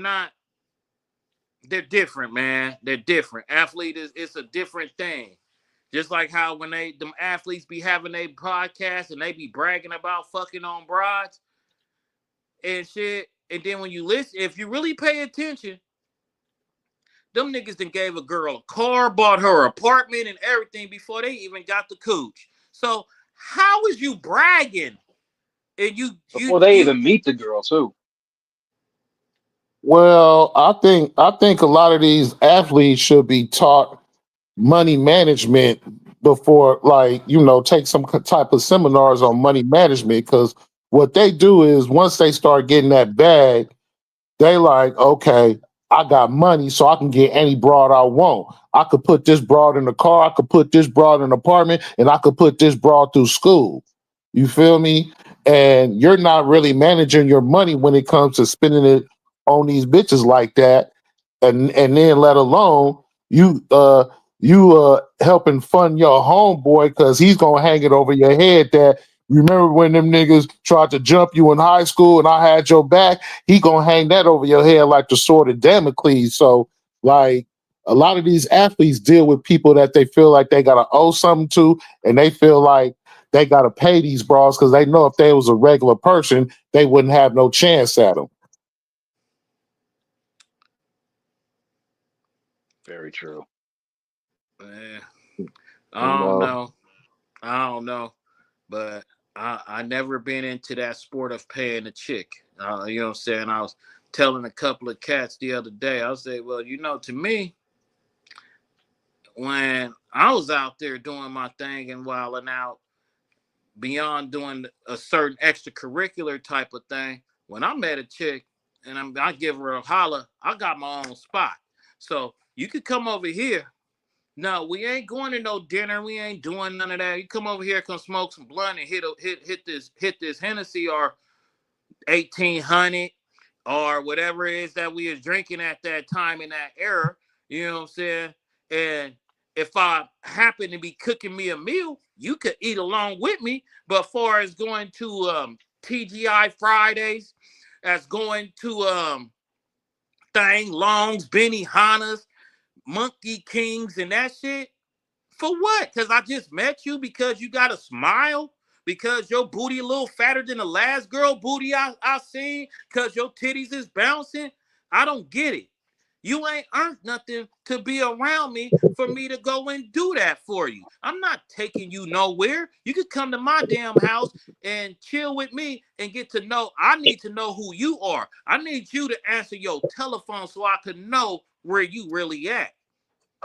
different, man. They're different. Athlete is it's a different thing. Just like how when them athletes be having a podcast and they be bragging about fucking on broads and shit. And then when you listen, if you really pay attention, them niggas done gave a girl a car, bought her an apartment and everything before they even got the cooch. So how is you bragging? And Before they even meet the girl, too. Well, I think a lot of these athletes should be taught money management before, like, take some type of seminars on money management, because what they do is once they start getting that bag, they like, okay, I got money, so I can get any broad I want. I could put this broad in the car, I could put this broad in an apartment, and I could put this broad through school. You feel me? And you're not really managing your money when it comes to spending it on these bitches like that. And then let alone you helping fund your homeboy, because he's gonna hang it over your head that, remember when them niggas tried to jump you in high school and I had your back? He gonna hang that over your head like the sword of Damocles. So, like, a lot of these athletes deal with people that they feel like they gotta owe something to, and they feel like they gotta pay these bras because they know if they was a regular person, they wouldn't have no chance at them. Very true. eh, You I don't know, know. I don't know. But I never been into that sport of paying a chick. You know what I'm saying? I was telling a couple of cats the other day. I was saying, well, to me, when I was out there doing my thing and wilding out, beyond doing a certain extracurricular type of thing, when I met a chick and I give her a holler, I got my own spot. So you could come over here, No, we ain't going to no dinner. We ain't doing none of that. You come over here, come smoke some blunt and hit this Hennessy or 1800 or whatever it is that we was drinking at that time in that era. You know what I'm saying? And if I happen to be cooking me a meal, you could eat along with me. But far as going to TGI Fridays, as going to Thang Longs, Benny Hannas, Monkey Kings, and that shit. For what? Because I just met you because you got a smile? Because your booty a little fatter than the last girl booty I seen? Because your titties is bouncing? I don't get it. You ain't earned nothing to be around me for me to go and do that for you. I'm not taking you nowhere. You could come to my damn house and chill with me and get to know. I need to know who you are. I need you to answer your telephone so I can know where you really at.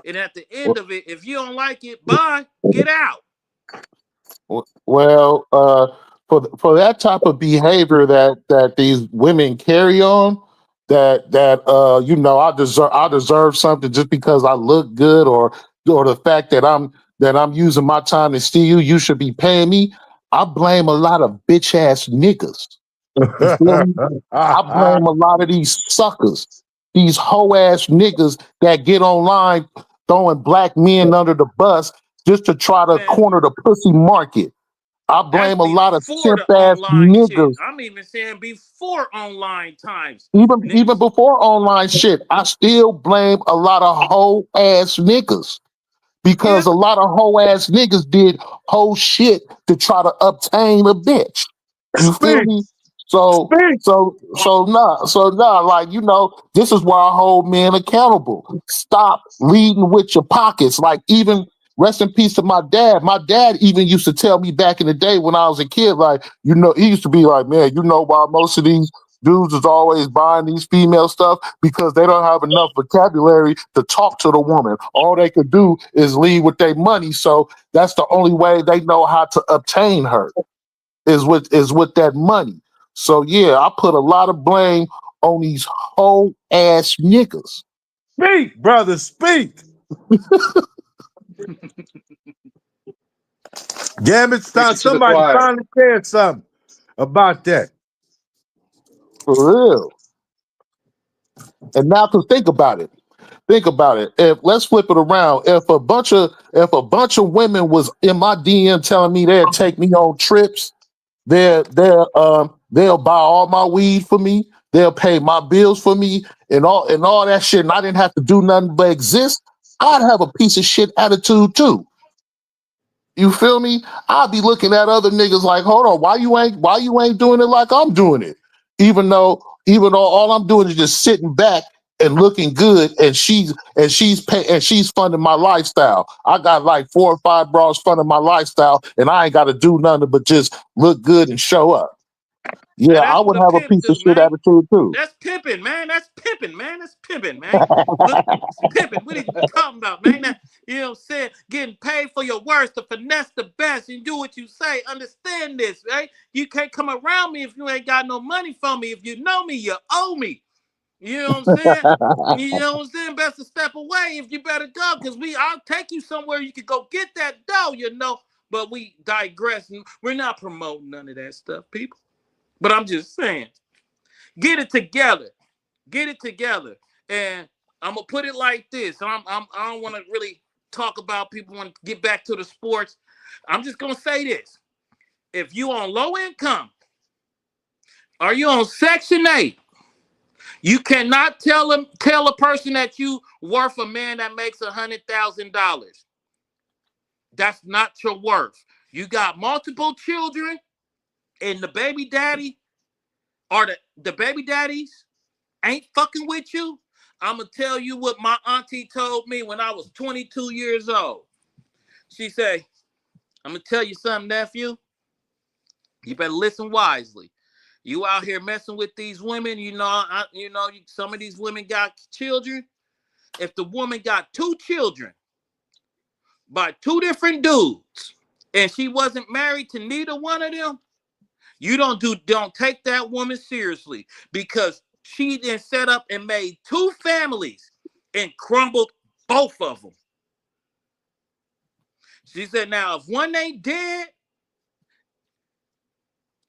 And at the end of it, if you don't like it, bye, get out. Well, for that type of behavior that these women carry on, I deserve something just because I look good, or the fact that I'm using my time to steal you. You should be paying me. I blame a lot of bitch ass niggas. You feel me? I blame a lot of these suckers, these hoe ass niggas that get online throwing black men under the bus just to try to Man, corner the pussy market. I that's blame a lot of before simp the ass online shit. niggas. I'm even saying before online times. Even Niggas, before online shit, I still blame a lot of hoe ass niggas yeah, because a lot of hoe ass niggas did hoe shit to try to obtain a bitch. You feel Speak, me? So speak. so nah, like this is why I hold men accountable. Stop leading with your pockets. Like, even rest in peace to my dad. My dad even used to tell me back in the day when I was a kid, like, he used to be like, man, why most of these dudes is always buying these female stuff because they don't have enough vocabulary to talk to the woman. All they could do is lead with their money. So that's the only way they know how to obtain her is with that money. So yeah, I put a lot of blame on these whole ass niggas. Speak, brother, speak. Damn it, Preaching to the somebody choir. finally said something about that. For real. And now to think about it. Think about it. If let's flip it around. If a bunch of women was in my DM telling me they'd take me on trips, they'll buy all my weed for me, they'll pay my bills for me, and all that shit, and I didn't have to do nothing but exist, I'd have a piece of shit attitude too. You feel me? I'll be looking at other niggas like, hold on, why you ain't doing it like I'm doing it? Even though all I'm doing is just sitting back and looking good, and she's funding my lifestyle. I got like 4 or 5 bras funding my lifestyle, and I ain't got to do nothing but just look good and show up. Yeah, man, I that's would what a have a pimp piece of do, shit man. attitude too. That's pimping, man. That's pimping, man. That's pimping, man. Look, pimping. What are you talking about, man? That, you know what I'm saying? Getting paid for your words to finesse the best and do what you say. Understand this, right? You can't come around me if you ain't got no money for me. If you know me, you owe me. You know what I'm saying? You know what I'm saying? Best to step away if you better go, because I'll take you somewhere you can go get that dough. But we digress. We're not promoting none of that stuff, people. But I'm just saying, get it together. Get it together. And I'm gonna put it like this. I don't want to really talk about people want to get back to the sports. I'm just gonna say this. If you on low income, are you on Section 8? You cannot tell a person that you worth a man that makes $100,000. That's not your worth. You got multiple children, and the baby daddy or the baby daddies ain't fucking with you. I'm gonna tell you what my auntie told me when I was 22 years old. She said, "I'm gonna tell you something, nephew. You better listen wisely. You out here messing with these women. Some of these women got children. If the woman got 2 children by 2 different dudes, and she wasn't married to neither one of them, you don't take that woman seriously, because she then set up and made 2 families and crumbled both of them. She said, now if one ain't dead,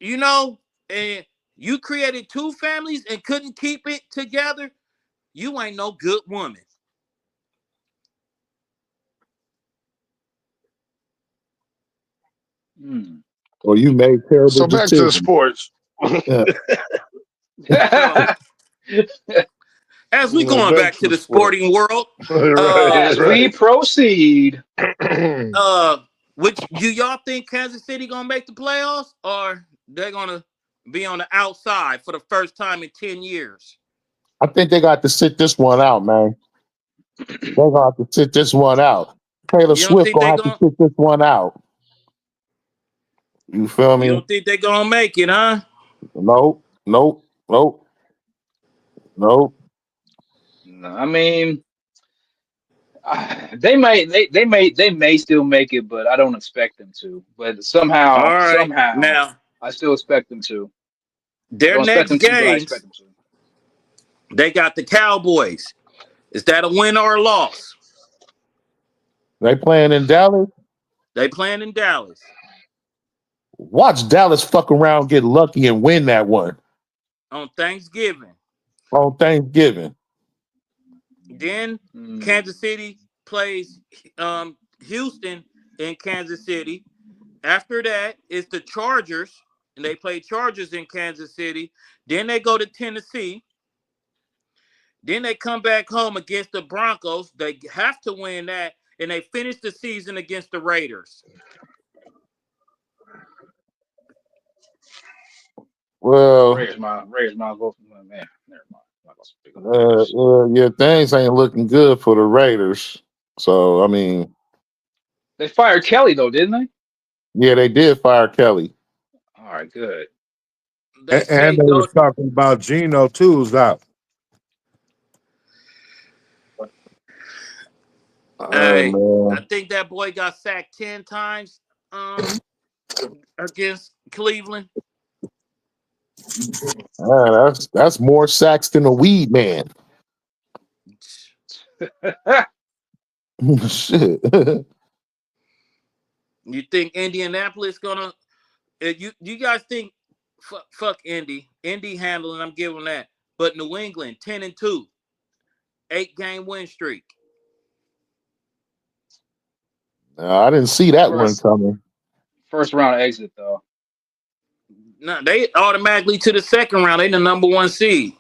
you know, and you created two families and couldn't keep it together, you ain't no good woman. Hmm. Or you made terrible So back to the decisions. sports. Yeah. So as we going Back back to to the the sports. sporting world, Right, uh As we proceed, right. uh which do y'all think Kansas City gonna make the playoffs, or they're gonna be on the outside for the first time in 10 years? I think they got to sit this one out, man. They're gonna have to sit this one out. Taylor You don't Swift think gonna they have to gonna sit this one out. You feel you me? don't think they gonna make it, huh? Nope, nope, nope, nope. no, I mean, they may still make it, but I don't expect them to. But All somehow, right. somehow, Now, I still expect them to. I their don't expect next them to, but I expect games, them to. they got the Cowboys. Is that a win or a loss? They playing in Dallas. They playing in Dallas Watch Dallas fuck around, get lucky, and win that one on Thanksgiving. on Thanksgiving. Then Hmm. Kansas City plays Houston in Kansas City. After that, it's the Chargers, and they play Chargers in Kansas City. Then they go to Tennessee. Then they come back home against the Broncos. They have to win that, and they finish the season against the Raiders. Well, Raiders my vote for man. Never mind. I'm not gonna speak on the Raiders. yeah, things ain't looking good for the Raiders. So I mean, They fired Kelly though, didn't they? yeah, they did fire Kelly. All right, good. They And say they was though, talking about Geno too was out. hey, I Man, think that boy got sacked 10 times against Cleveland. that's more sacks than a weed man. Shit. You think Indianapolis gonna? You guys think fuck Indy? Indy handling, I'm giving that. But New England 10-2, 8-game win streak. I didn't see that one first coming. first round exit though. No, they automatically to the second round. They the number one seed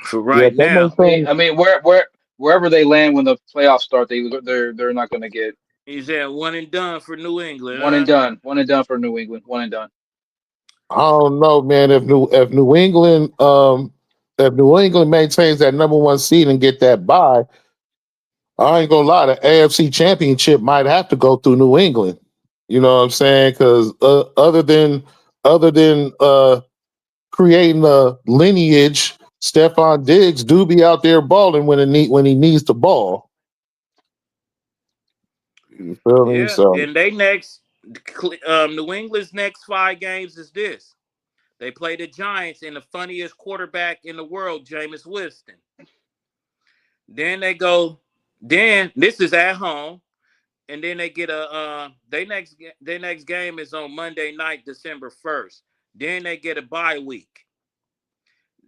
for Yeah, right they now. maintain. I mean, wherever they land when the playoffs start, they're not going to get He's at one and done for New England, one and huh? done, one and done for New England, one and done. I don't know, man. If New England maintains that number one seed and get that bye, I ain't gonna lie. The AFC Championship might have to go through New England. You know what I'm saying? Because other than creating a lineage, Stephon Diggs do be out there balling when he needs the ball. You feel me? Yeah, So and they next New England's next 5 games is this. They play the Giants and the funniest quarterback in the world, Jameis Winston. Then they go. Then this is at home, and then they get a. Their next game is on Monday night, December 1st. Then they get a bye week.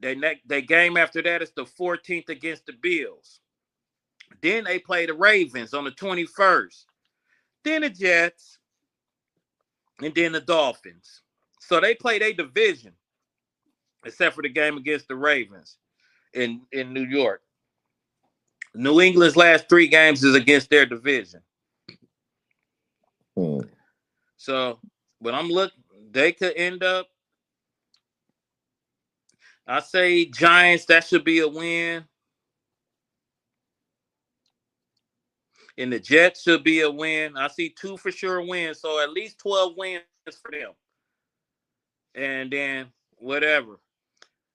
They game after that is the 14th against the Bills. Then they play the Ravens on the 21st. Then the Jets, and then the Dolphins. So they play their division, except for the game against the Ravens in New York. New England's last 3 games is against their division. hmm. So, but I'm looking, they could end up. I say Giants, that should be a win. And the Jets should be a win. I see 2 for sure wins. So at least 12 wins for them. And then whatever.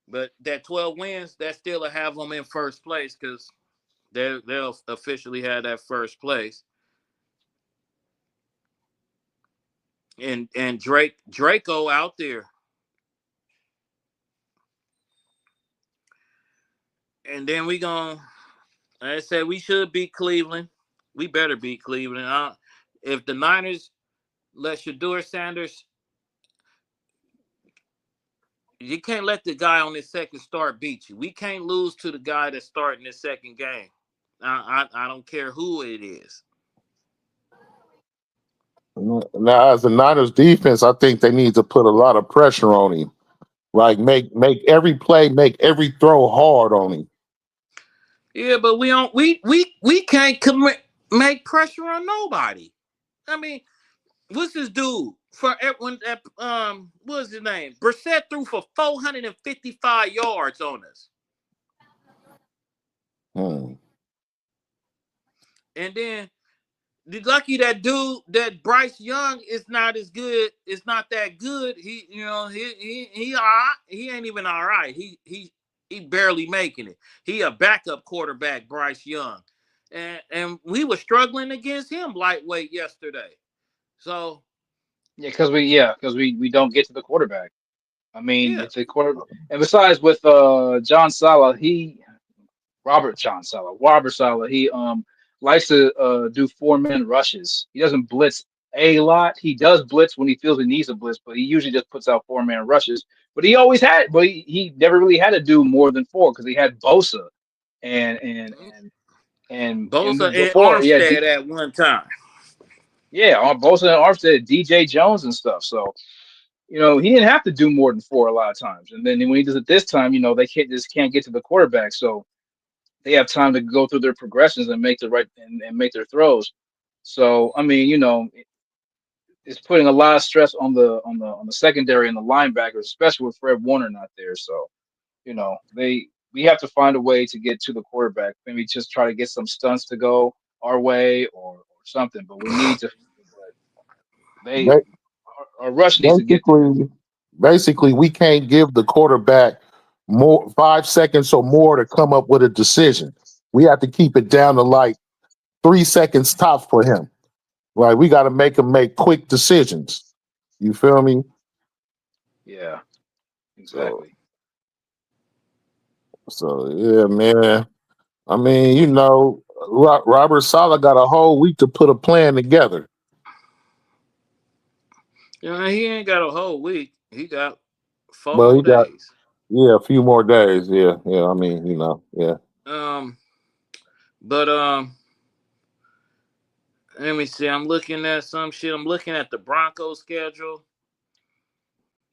But that 12 wins, that still will have them in first place because they'll officially have that first place. And Draco out there. And then we going I said we should beat Cleveland. We better beat Cleveland. If the Niners let Shador Sanders, you can't let the guy on his second start beat you. We can't lose to the guy that's starting his second game. I don't care who it is. Now, as the Niners defense, I think they need to put a lot of pressure on him. Like make every play, make every throw hard on him. Yeah, but we can't make pressure on nobody. I mean, what's this dude for everyone? What's his name? Brissett threw for 455 yards on us, Hmm. and then lucky that dude that Bryce Young is not as good. It's not that good. He all right. He ain't even all right. He barely making it. He a backup quarterback, Bryce Young, and we were struggling against him lightweight yesterday. So because we don't get to the quarterback. I mean, yeah, it's a quarter. And besides, with John Sala, Robert Sala, he likes to do 4-man rushes. He doesn't blitz a lot. He does blitz when he feels he needs a blitz, but he usually just puts out 4-man rushes. But he never really had to do more than four because he had Bosa and and and Bosa and and before he had Armstead at one time. On Bosa and Armstead, DJ Jones and stuff. So he didn't have to do more than four a lot of times. And then when he does it this time, they can't get to the quarterback. So they have time to go through their progressions and make the right and make their throws. So I mean, it's putting a lot of stress on the secondary and the linebackers, especially with Fred Warner not there. So we have to find a way to get to the quarterback. Maybe just try to get some stunts to go our way or something. But we need to. They Ba- our rush needs to get there. basically, we can't give the quarterback more 5 seconds or more to come up with a decision. We have to keep it down to like 3 seconds tops for him. Like we got to make him make quick decisions. You feel me? Yeah, So, exactly. so yeah, man. I mean, Robert Sala got a whole week to put a plan together. He ain't got a whole week. He got four Well, he more got days. a few more days. Yeah, yeah. I mean, yeah. Um, but let me see. I'm looking at some shit. I'm looking at the Broncos schedule.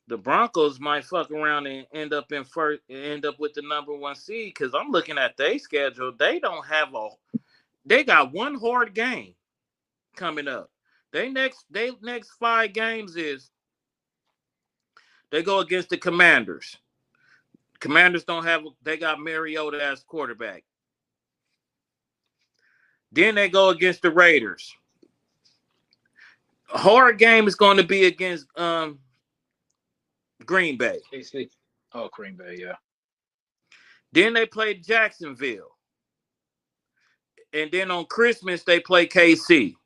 The Broncos might fuck around and end up with the number one seed because I'm looking at their schedule. They got one hard game coming up. They next 5 games is they go against the Commanders. Commanders they got Mariota as quarterback. Then they go against the Raiders. A hard game is going to be against Green Bay. KC. Oh, Green Bay. Yeah. Then they play Jacksonville. And then on Christmas they play KC.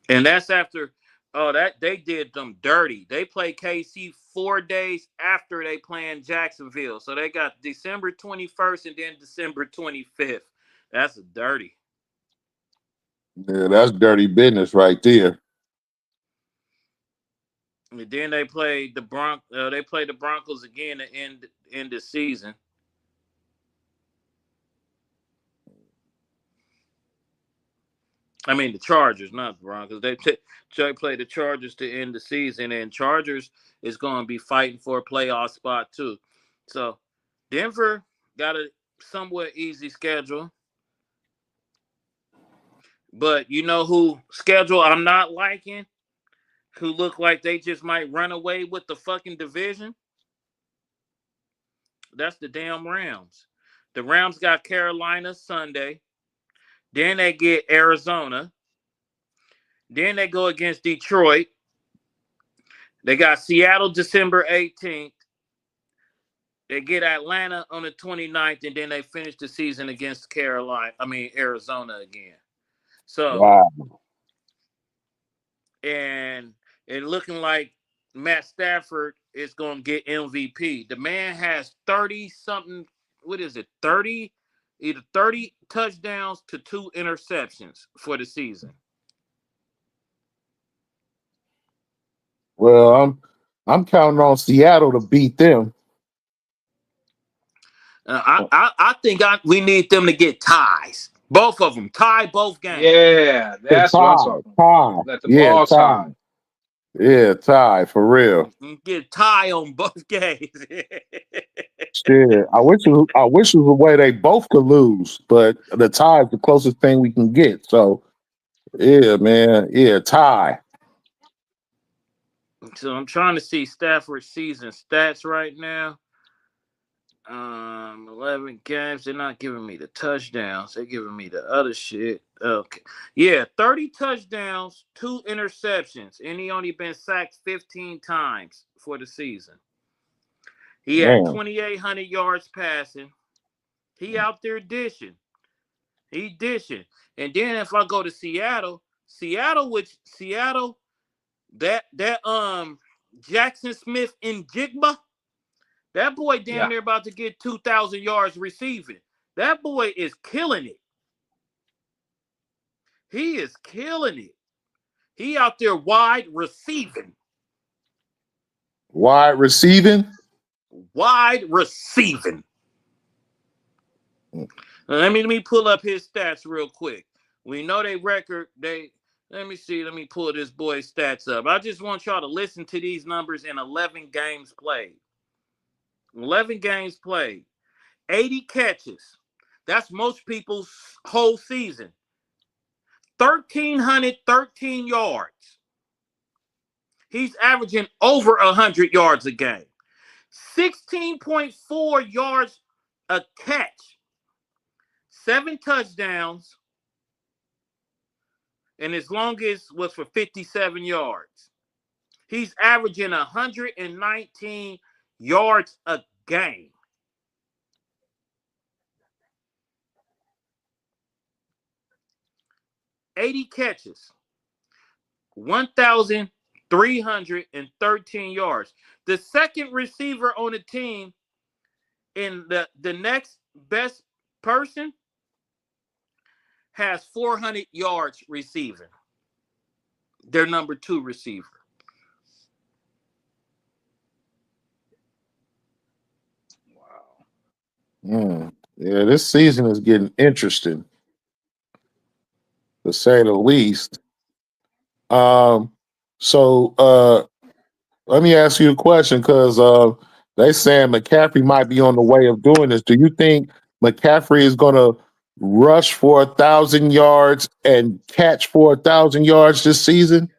And that's after that they did them dirty. They play KC 4 days after they play in Jacksonville. So they got December 21st and then December 25th. That's a dirty. Yeah, that's dirty business right there. And then they play the Broncos again to end the season. I mean the Chargers, not the Broncos. They play the Chargers to end the season, and Chargers is going to be fighting for a playoff spot too. So Denver got a somewhat easy schedule, but you know who schedule I'm not liking? Who look like they just might run away with the fucking division? That's the damn Rams. The Rams got Carolina Sunday. Then they get Arizona. Then they go against Detroit. They got Seattle December 18th. They get Atlanta on the 29th, and then they finish the season against Arizona again. So, Wow. and it looking like Matt Stafford is going to get MVP. The man has 30 something, what is it? 30, either 30 touchdowns to 2 interceptions for the season. Well, I'm counting on Seattle to beat them. I think we need them to get ties. Both of them. Tie both games. Yeah, Yeah, that's what I'm tie, talking about. tie. Let the Yeah, ball tie. tie. Yeah, tie for real. Get a tie on both games. Shit, I wish it was a way they both could lose, but the tie is the closest thing we can get. So yeah, man, yeah, tie. So I'm trying to see Stafford's season stats right now. 11 games. They're not giving me the touchdowns. They're giving me the other shit. Okay. Yeah, 30 touchdowns, 2 interceptions, and he only been sacked 15 times for the season. He had Man, 2,800 yards passing. He out there dishing. He dishing. And then if I go to Seattle, that Jackson Smith in Jigba, that boy damn Yeah, near about to get 2,000 yards receiving. That boy is killing it. He is killing it. He out there wide receiving. wide receiving. Wide receiving. Let me pull up his stats real quick. We know they record. Let me see. Let me pull this boy's stats up. I just want y'all to listen to these numbers in 11 games played. 11 games played. 80 catches. That's most people's whole season. 1,313 yards. He's averaging over 100 yards a game. 16.4 yards a catch. 7 touchdowns. And his longest was for 57 yards. He's averaging 119 yards a game. '80 catches, 1,313 yards. The second receiver on the team in the next best person has 400 yards receiving. Their number 2 receiver. wow. Yeah, this season is getting interesting, to say the least. Um, so let me ask you a question because they saying McCaffrey might be on the way of doing this. Do you think McCaffrey is going to rush for 1,000 yards and catch for 1,000 yards this season?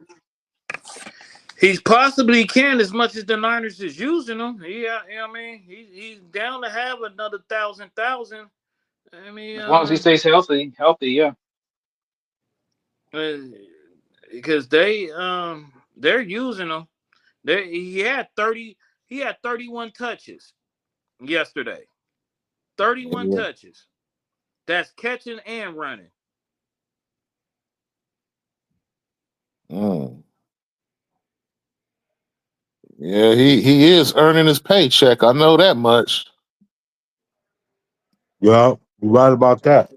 He's possibly can as much as the Niners is using him. Yeah, you know what I mean, he's down to have another thousand. I mean, As long as he stays healthy, yeah. uh, because they're using him. He had 30. He had 31 touches yesterday. 31 Yeah. touches. That's catching and running. Mm. Yeah, he is earning his paycheck. I know that much. Yeah, you right about that.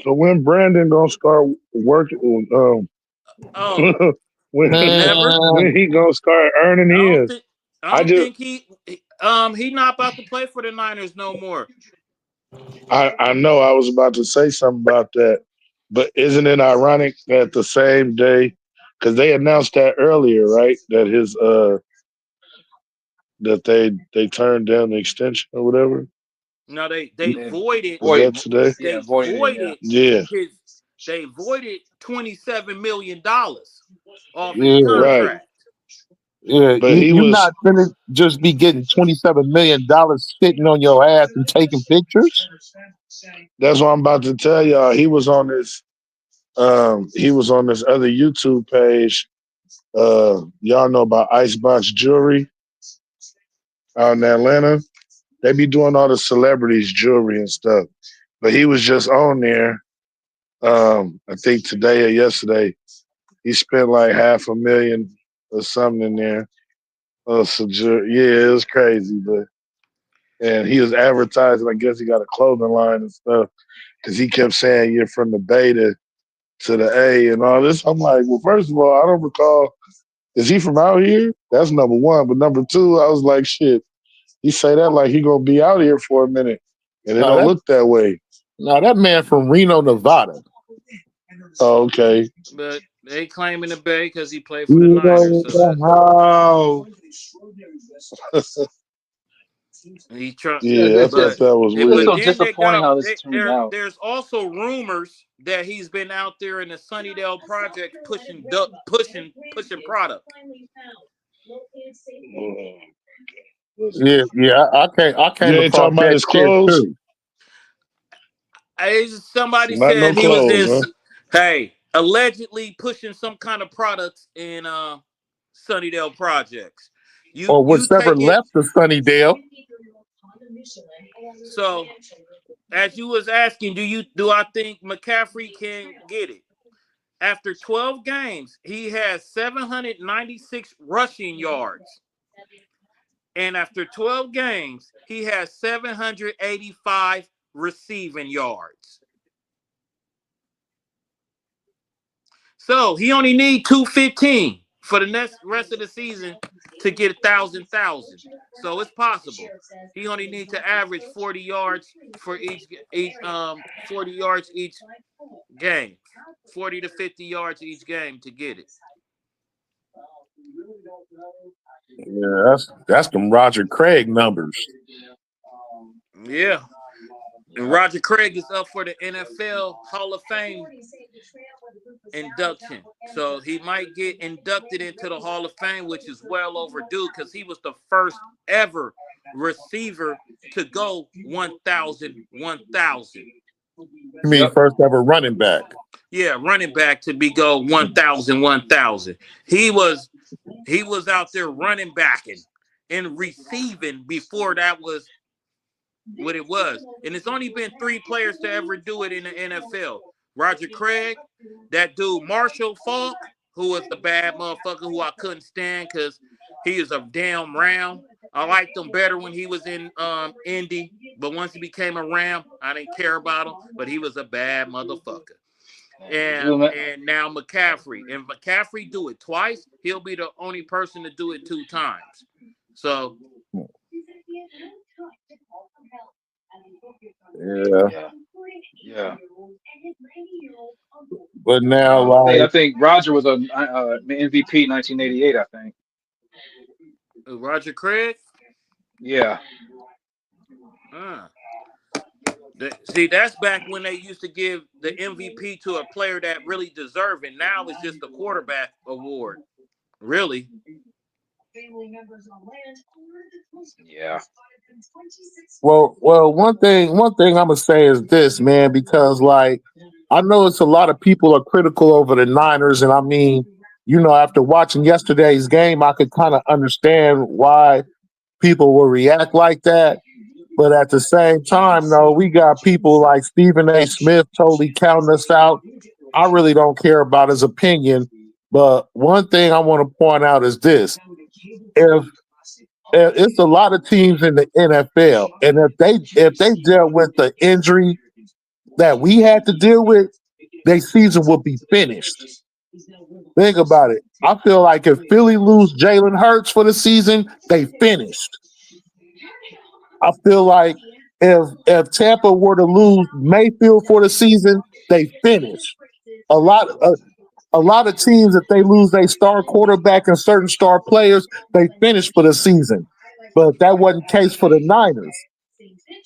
So when Brandon gonna start working? Oh, when never. Man, when he gonna start earning I don't his? think. I I don't just think he not about to play for the Niners no more. I know I was about to say something about that, but isn't it ironic that the same day, because they announced that earlier, right? That his that they turned down the extension or whatever. No, they They voided. Was that today? yeah, They voided it, yeah. voided Yeah, his. They voided $27 million off his yeah, right. contract. yeah. But he You was. not gonna just be getting $27 million sitting on your ass and taking pictures. That's what I'm about to tell y'all. He was on this. He was on this other YouTube page. Y'all know about Icebox Jewelry out in Atlanta. They be doing all the celebrities jewelry and stuff. But he was just on there. I think today or yesterday, he spent like 500,000. or something in there. Yeah, it was crazy, but and he was advertising. I guess he got a clothing line and stuff because he kept saying you're from the beta to the A and all this. I'm like, well, first of all, I don't recall. Is he from out here? That's number one. But number two, I was like, shit. He say that like he gonna be out here for a minute, and it No, don't look that way. that man from Reno, Nevada. Oh, okay. But they claiming the Bay because he played for the You Niners. know So the that's house. he try, Yeah, I It's thought but just that was it's just but weird. so then they disappointing got how this turned out. there's also rumors that he's been out there in the Sunnydale project pushing product. Yeah. I came You ain't across talking about that his shit clothes? too. Somebody Not no said he was clothes, in, huh? allegedly pushing some kind of products in Sunnydale projects. Or You whichever take it. left the Sunnydale. So as you was asking, do I think McCaffrey can get it? After 12 games, he has 796 rushing yards. And after 12 games, he has 785 receiving yards. So he only need 215 for the next rest of the season to get 1,000. So it's possible. He only needs to average 40 yards for each 40 yards each game. 40 to 50 yards each game to get it. Yeah, that's them Roger Craig numbers. Yeah. And Roger Craig is up for the NFL Hall of Fame induction. So he might get inducted into the Hall of Fame, which is well overdue because he was the first ever receiver to go 1,000. You mean Yep. first ever running back? Yeah, running back to be go 1,000. He was out there running backing and receiving before that was what it was. And it's only been three players to ever do it in the NFL. Roger Craig, that dude Marshall Falk, who was the bad motherfucker who I couldn't stand because he is a damn Ram. I liked him better when he was in Indy, but once he became a Ram, I didn't care about him. But he was a bad motherfucker. You man. And now McCaffrey. And McCaffrey do it twice, he'll be the only person to do it two times. So Yeah, Yeah. Yeah. but now I like, think Roger was a MVP 1988. I think. Roger Craig, Yeah. uh, see, that's back when they used to give the MVP to a player that really deserved it. Now it's just the quarterback award, really. Yeah. one thing I'm gonna say is this, man, because like I know it's a lot of people are critical over the Niners, and I mean, after watching yesterday's game, I could kind of understand why people will react like that. But at the same time, though, we got people like Stephen A. Smith totally counting us out. I really don't care about his opinion. But one thing I want to point out is this: if it's a lot of teams in the NFL, and if they dealt with the injury that we had to deal with, their season would be finished. Think about it. I feel like if Philly lose Jalen Hurts for the season, they finished. I feel like if Tampa were to lose Mayfield for the season, they finish. A lot of teams, if they lose their star quarterback and certain star players, they finish for the season. But that wasn't the case for the Niners.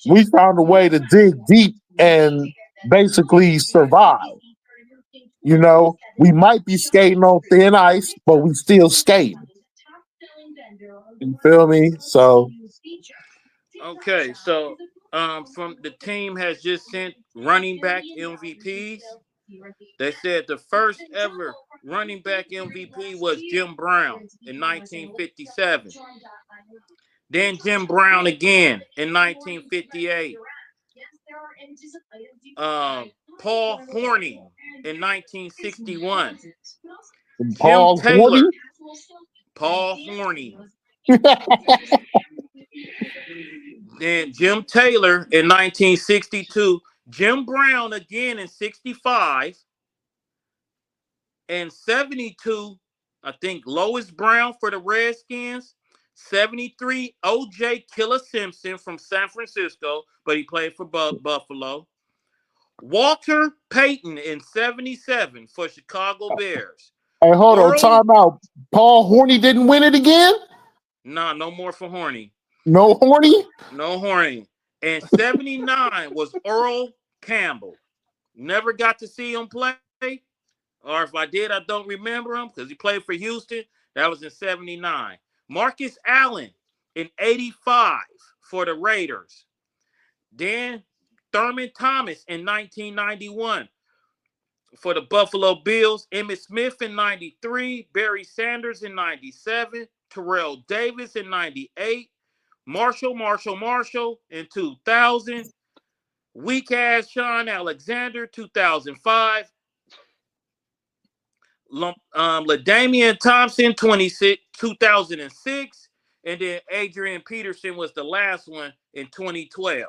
We found a way to dig deep and basically survive. We might be skating on thin ice, but we still skating. You feel me? So Okay, so from the team has just sent running back MVPs. They said the first ever running back MVP was Jim Brown in 1957. Then Jim Brown again in 1958. Paul Hornung in 1961. Jim Paul Horny, Taylor. Paul Horney. Then Jim Taylor in 1962. Jim Brown again in 65. And 72, I think Lois Brown for the Redskins. 73, O.J. Killer Simpson from San Francisco, but he played for Buffalo. Walter Payton in 77 for Chicago Bears. Hey, hold on, Earl, time out. Paul Horney didn't win it again? nah, no more for Horny. No Horney? No Horny. And 79 was Earl Campbell. Never got to see him play. Or if I did, I don't remember him because he played for Houston. That was in 79. Marcus Allen in 85 for the Raiders. Then Thurman Thomas in 1991 for the Buffalo Bills. Emmitt Smith in 93. Barry Sanders in 97. Terrell Davis in 98. Marshall in 2000. Weak ass Sean Alexander, 2005. LaDainian Thompson, 2006. And then Adrian Peterson was the last one in 2012.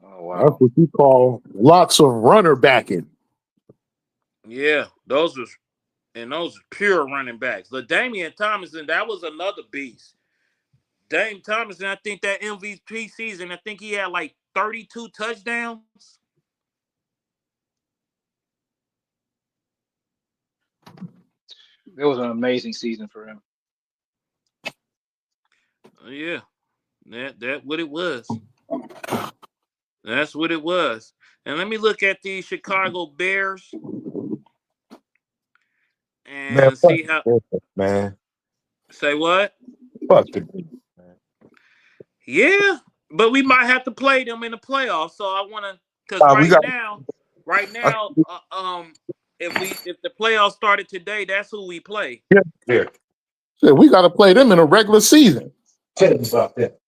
Oh wow. That's what you call lots of runner backing. Yeah, those are pure running backs. LaDainian Thompson, that was another beast. Dame Thompson, I think that MVP season, I think he had like 32 touchdowns. It was an amazing season for him. Yeah, that what it was. That's what it was. And let me look at the Chicago Bears and see how. Man, Say what? fuck the defense, man. Yeah, but we might have to play them in the playoffs. So I want to, because right now, if the playoffs started today, that's who we play. Yeah. Yeah, we got to play them in a regular season. Tell me about that.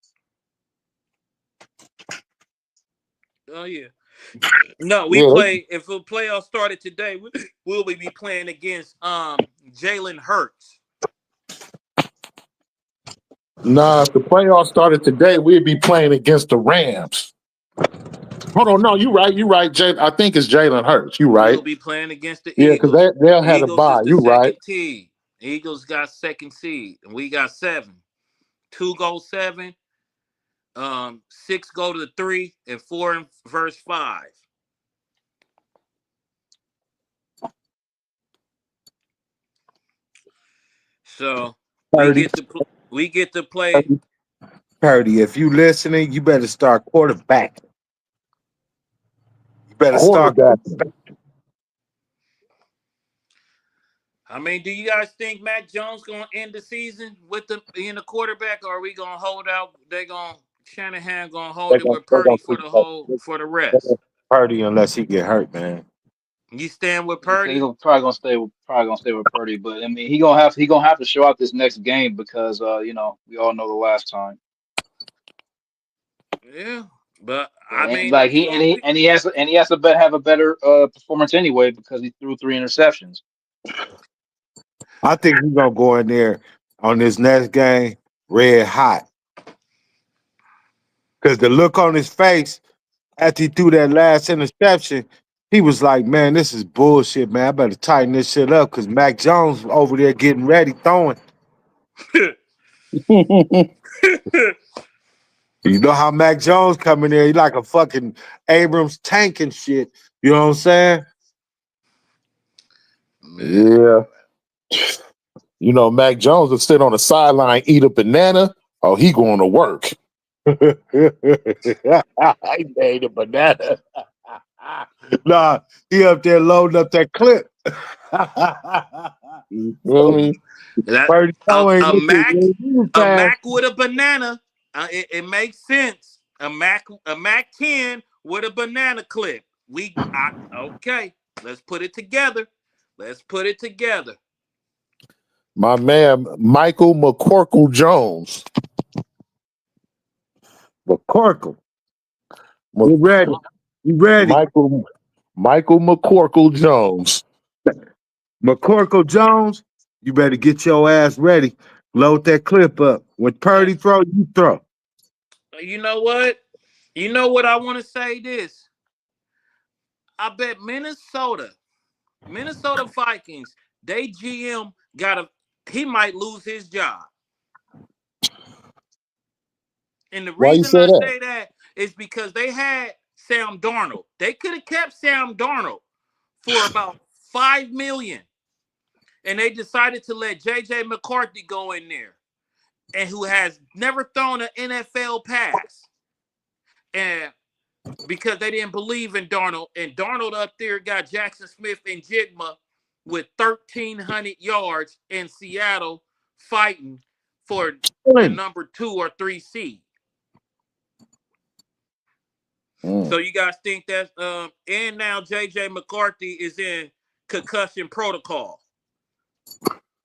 Oh yeah. No, we play. If the playoffs started today, we'll be playing against Jalen Hurts. Nah, if the playoffs started today, we'd be playing against the Rams. Hold on, no, you're right. I think it's Jalen Hurts. You're right. We'll be playing against the Yeah, Eagles. because they'll have a bye. You're right. Team. Eagles got second seed, and we got 7. 2 go 7. 6 go to the 3, and 4 in verse 5. So we get to play. Purdy, if you listening, you better start quarterback. You better start quarterback. I mean, do you guys think Mac Jones gonna end the season with being the quarterback, or are we gonna hold out? Shanahan gonna hold it with Purdy for the rest. Purdy, unless he get hurt, man. You stand with Purdy? He's probably gonna stay with Purdy, but I mean he gonna have to show out this next game because we all know the last time. Yeah, but he has to have a better performance anyway because he threw 3 interceptions. I think he's gonna go in there on this next game red hot. Because the look on his face after he threw that last interception, he was like, man, this is bullshit, man. I better tighten this shit up because Mac Jones over there getting ready, throwing. You know how Mac Jones come in there, he like a fucking Abrams tank and shit. You know what I'm saying? Yeah. You know, Mac Jones will sit on the sideline, eat a banana. Oh, he going to work. I made a banana. Nah, he up there loading up that clip. You feel me? A Mac with a banana. It makes sense. A Mac 10 with a banana clip. Okay. Let's put it together. My man, Michael McCorkle Jones. McCorkle. You ready? Michael Michael McCorkle Jones. McCorkle Jones, you better get your ass ready. Load that clip up. When Purdy throw, you throw. You know what? You know what I want to say this. I bet Minnesota Vikings, they GM he might lose his job. And the Why you reason say I that? say that is because they had Sam Darnold. They could have kept Sam Darnold for about $5 million. And they decided to let JJ McCarthy go in there. And who has never thrown an NFL pass. And because they didn't believe in Darnold. And Darnold up there got Jackson Smith and Jigma with 1,300 yards in Seattle fighting for the number 2 or 3 seed. So you guys think that and now JJ McCarthy is in concussion protocol.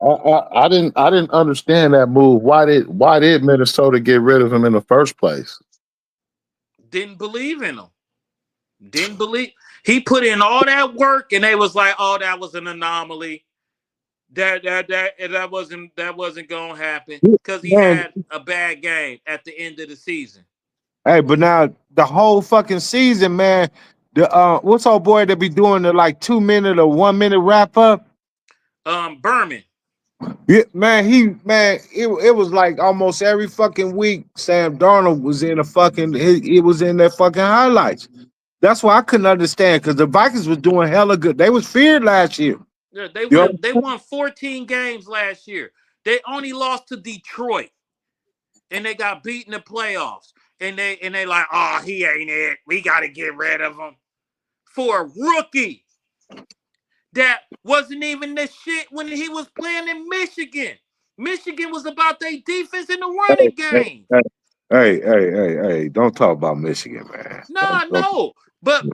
I didn't understand that move. Why did Minnesota get rid of him in the first place? Didn't believe in him. Didn't believe he put in all that work and they was like, oh, that was an anomaly. That wasn't gonna happen because he Man, had a bad game at the end of the season. hey, but now the whole fucking season, man. The what's old boy that be doing the like 2 minute or 1 minute wrap up? Berman. Yeah, it was like almost every fucking week. Sam Darnold was in a fucking it was in their fucking highlights. That's why I couldn't understand because the Vikings was doing hella good. They was feared last year. Yeah, Yo, they won 14 games last year. They only lost to Detroit. And they got beat in the playoffs. And they like, oh, he ain't it. We gotta get rid of him. For a rookie that wasn't even the shit when he was playing in Michigan. Michigan was about their defense in the running game. hey, don't talk about Michigan, man. No. But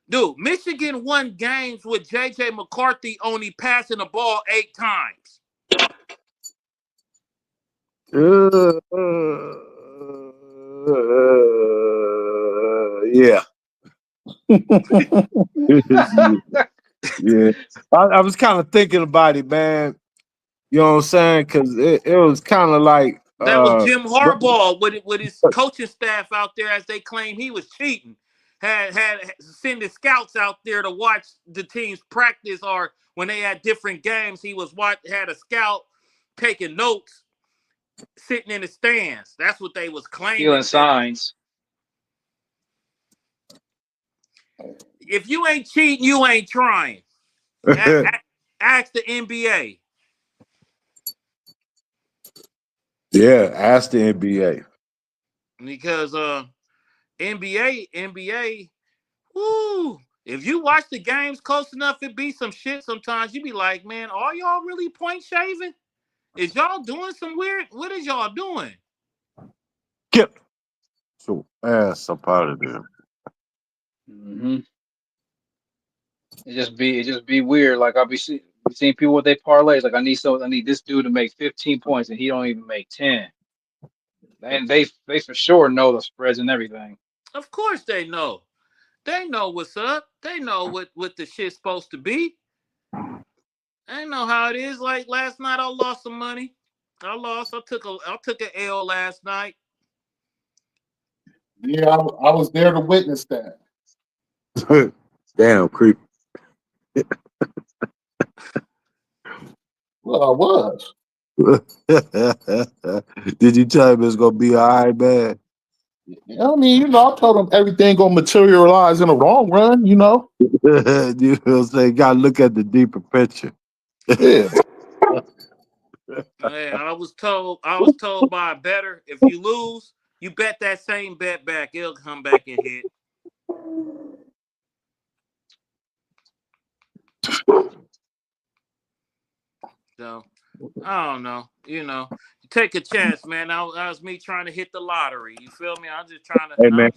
dude, Michigan won games with JJ McCarthy only passing the ball 8 times. Yeah. Yeah. I was kind of thinking about it, man. You know what I'm saying? Because it was kind of like That was Jim Harbaugh with his coaching staff out there as they claim he was cheating. Had sending scouts out there to watch the teams practice, or when they had different games, he was had a scout taking notes, sitting in the stands. That's what they was Stealing claiming. signs. If you ain't cheating, you ain't trying. Ask the NBA. yeah, ask the NBA. Because NBA, woo. If you watch the games close enough, it be some shit sometimes. You be like, man, are y'all really point shaving? Is y'all doing some weird? What is y'all doing? Get so ass up out of there. Mm-hmm. It just be weird. Like I'll be seeing people with their parlays. Like I need this dude to make 15 points and he don't even make 10. And they for sure know the spreads and everything. Of course they know. They know what's up. They know what the shit's supposed to be. They know how it is. Like last night, I lost some money. I lost. I took an L last night. Yeah, I was there to witness that. Damn, creep. Well, I was. Did you tell him it's gonna be all right, man? I mean, I told him everything gonna materialize in the long run. You know what I'm saying? Gotta look at the deeper picture. Yeah. Hey, I was told by a better, if you lose, you bet that same bet back. It'll come back and hit. So I don't know. Take a chance, man. That was me trying to hit the lottery. You feel me? I was just trying to. Hey man,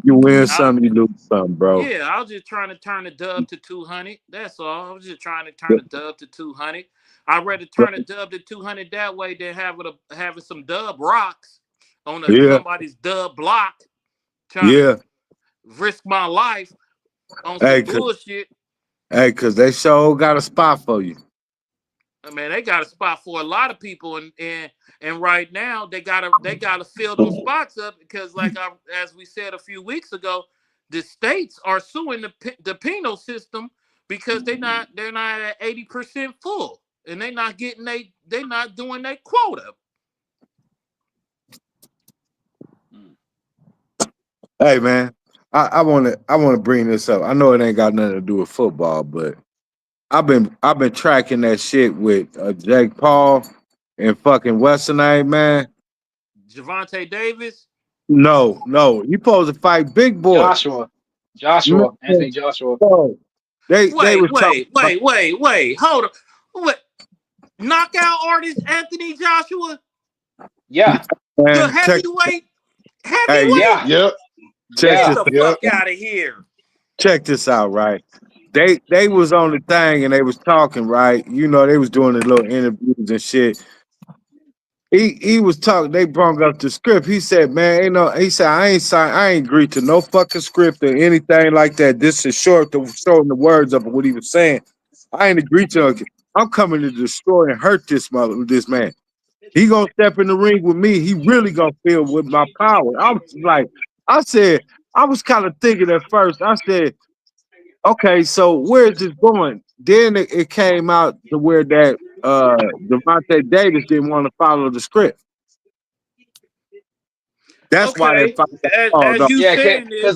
you win some, you lose some, bro. Yeah, I was just trying to turn the dub to 200. That's all. I was just trying to turn the dub to 200. I'd rather turn the dub to 200 that way than having some dub rocks on somebody's dub block. Trying to risk my life. on some Hey, bullshit. cause they sure got a spot for you. I mean, they got a spot for a lot of people, and right now they gotta fill those spots up because, as we said a few weeks ago, the states are suing the penal system because they're not at 80% full, and they not doing their quota. Hey man, I wanna bring this up. I know it ain't got nothing to do with football, but I've been tracking that shit with Jake Paul and fucking Western A man. Javante Davis. No, he supposed to fight Big Boy. Joshua, Man, Anthony Joshua. no. They Wait, was talking wait, about, wait, wait, wait. Hold on. What? Knockout artist Anthony Joshua, Yeah, the man, heavyweight, hey, heavyweight. yeah, yep, check Get this yeah. the Yep. fuck out of here. check this out, right? They was on the thing and they was talking, right? You know, they was doing the little interviews and shit. He was talking. They brought up the script. He said, "Man, ain't no." He said, I ain't agreed to no fucking script or anything like that. This is shorting the words of what he was saying. I ain't agreed to it. I'm coming to destroy and hurt this man. He gonna step in the ring with me. He really gonna feel with my power." I was like, I said, I was kind of thinking at first. I said, okay, so where is this going? Then it came out to where that Devontae Davis didn't want to follow the script. That's why that Okay, fight got called as off. you Yeah, saying because this,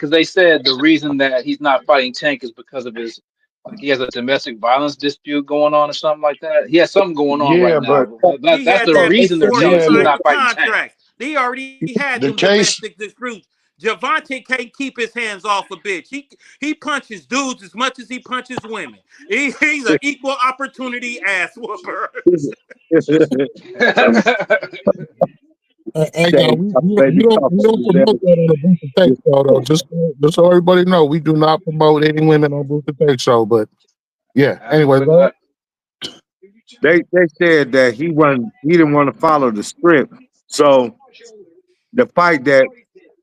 they said the reason that he's not fighting Tank is because of his, like, he has a domestic violence dispute going on or something like that. He has something going on right Yeah, now. but That's he had the So that they reason they're said before he saying yeah, he's signed not the fighting Tank. contract. He already had the them case. domestic disputes. Javante can't keep his hands off a bitch. He punches dudes as much as he punches women. He's an equal opportunity ass whooper. Hey, now Shame, we baby, don't talk we to don't me, promote that on the Booster Take Show though. Just so everybody know, we do not promote any women on Booster Take Show. But yeah, anyway, Absolutely go ahead. not. they said that he didn't want to follow the script. So the fight that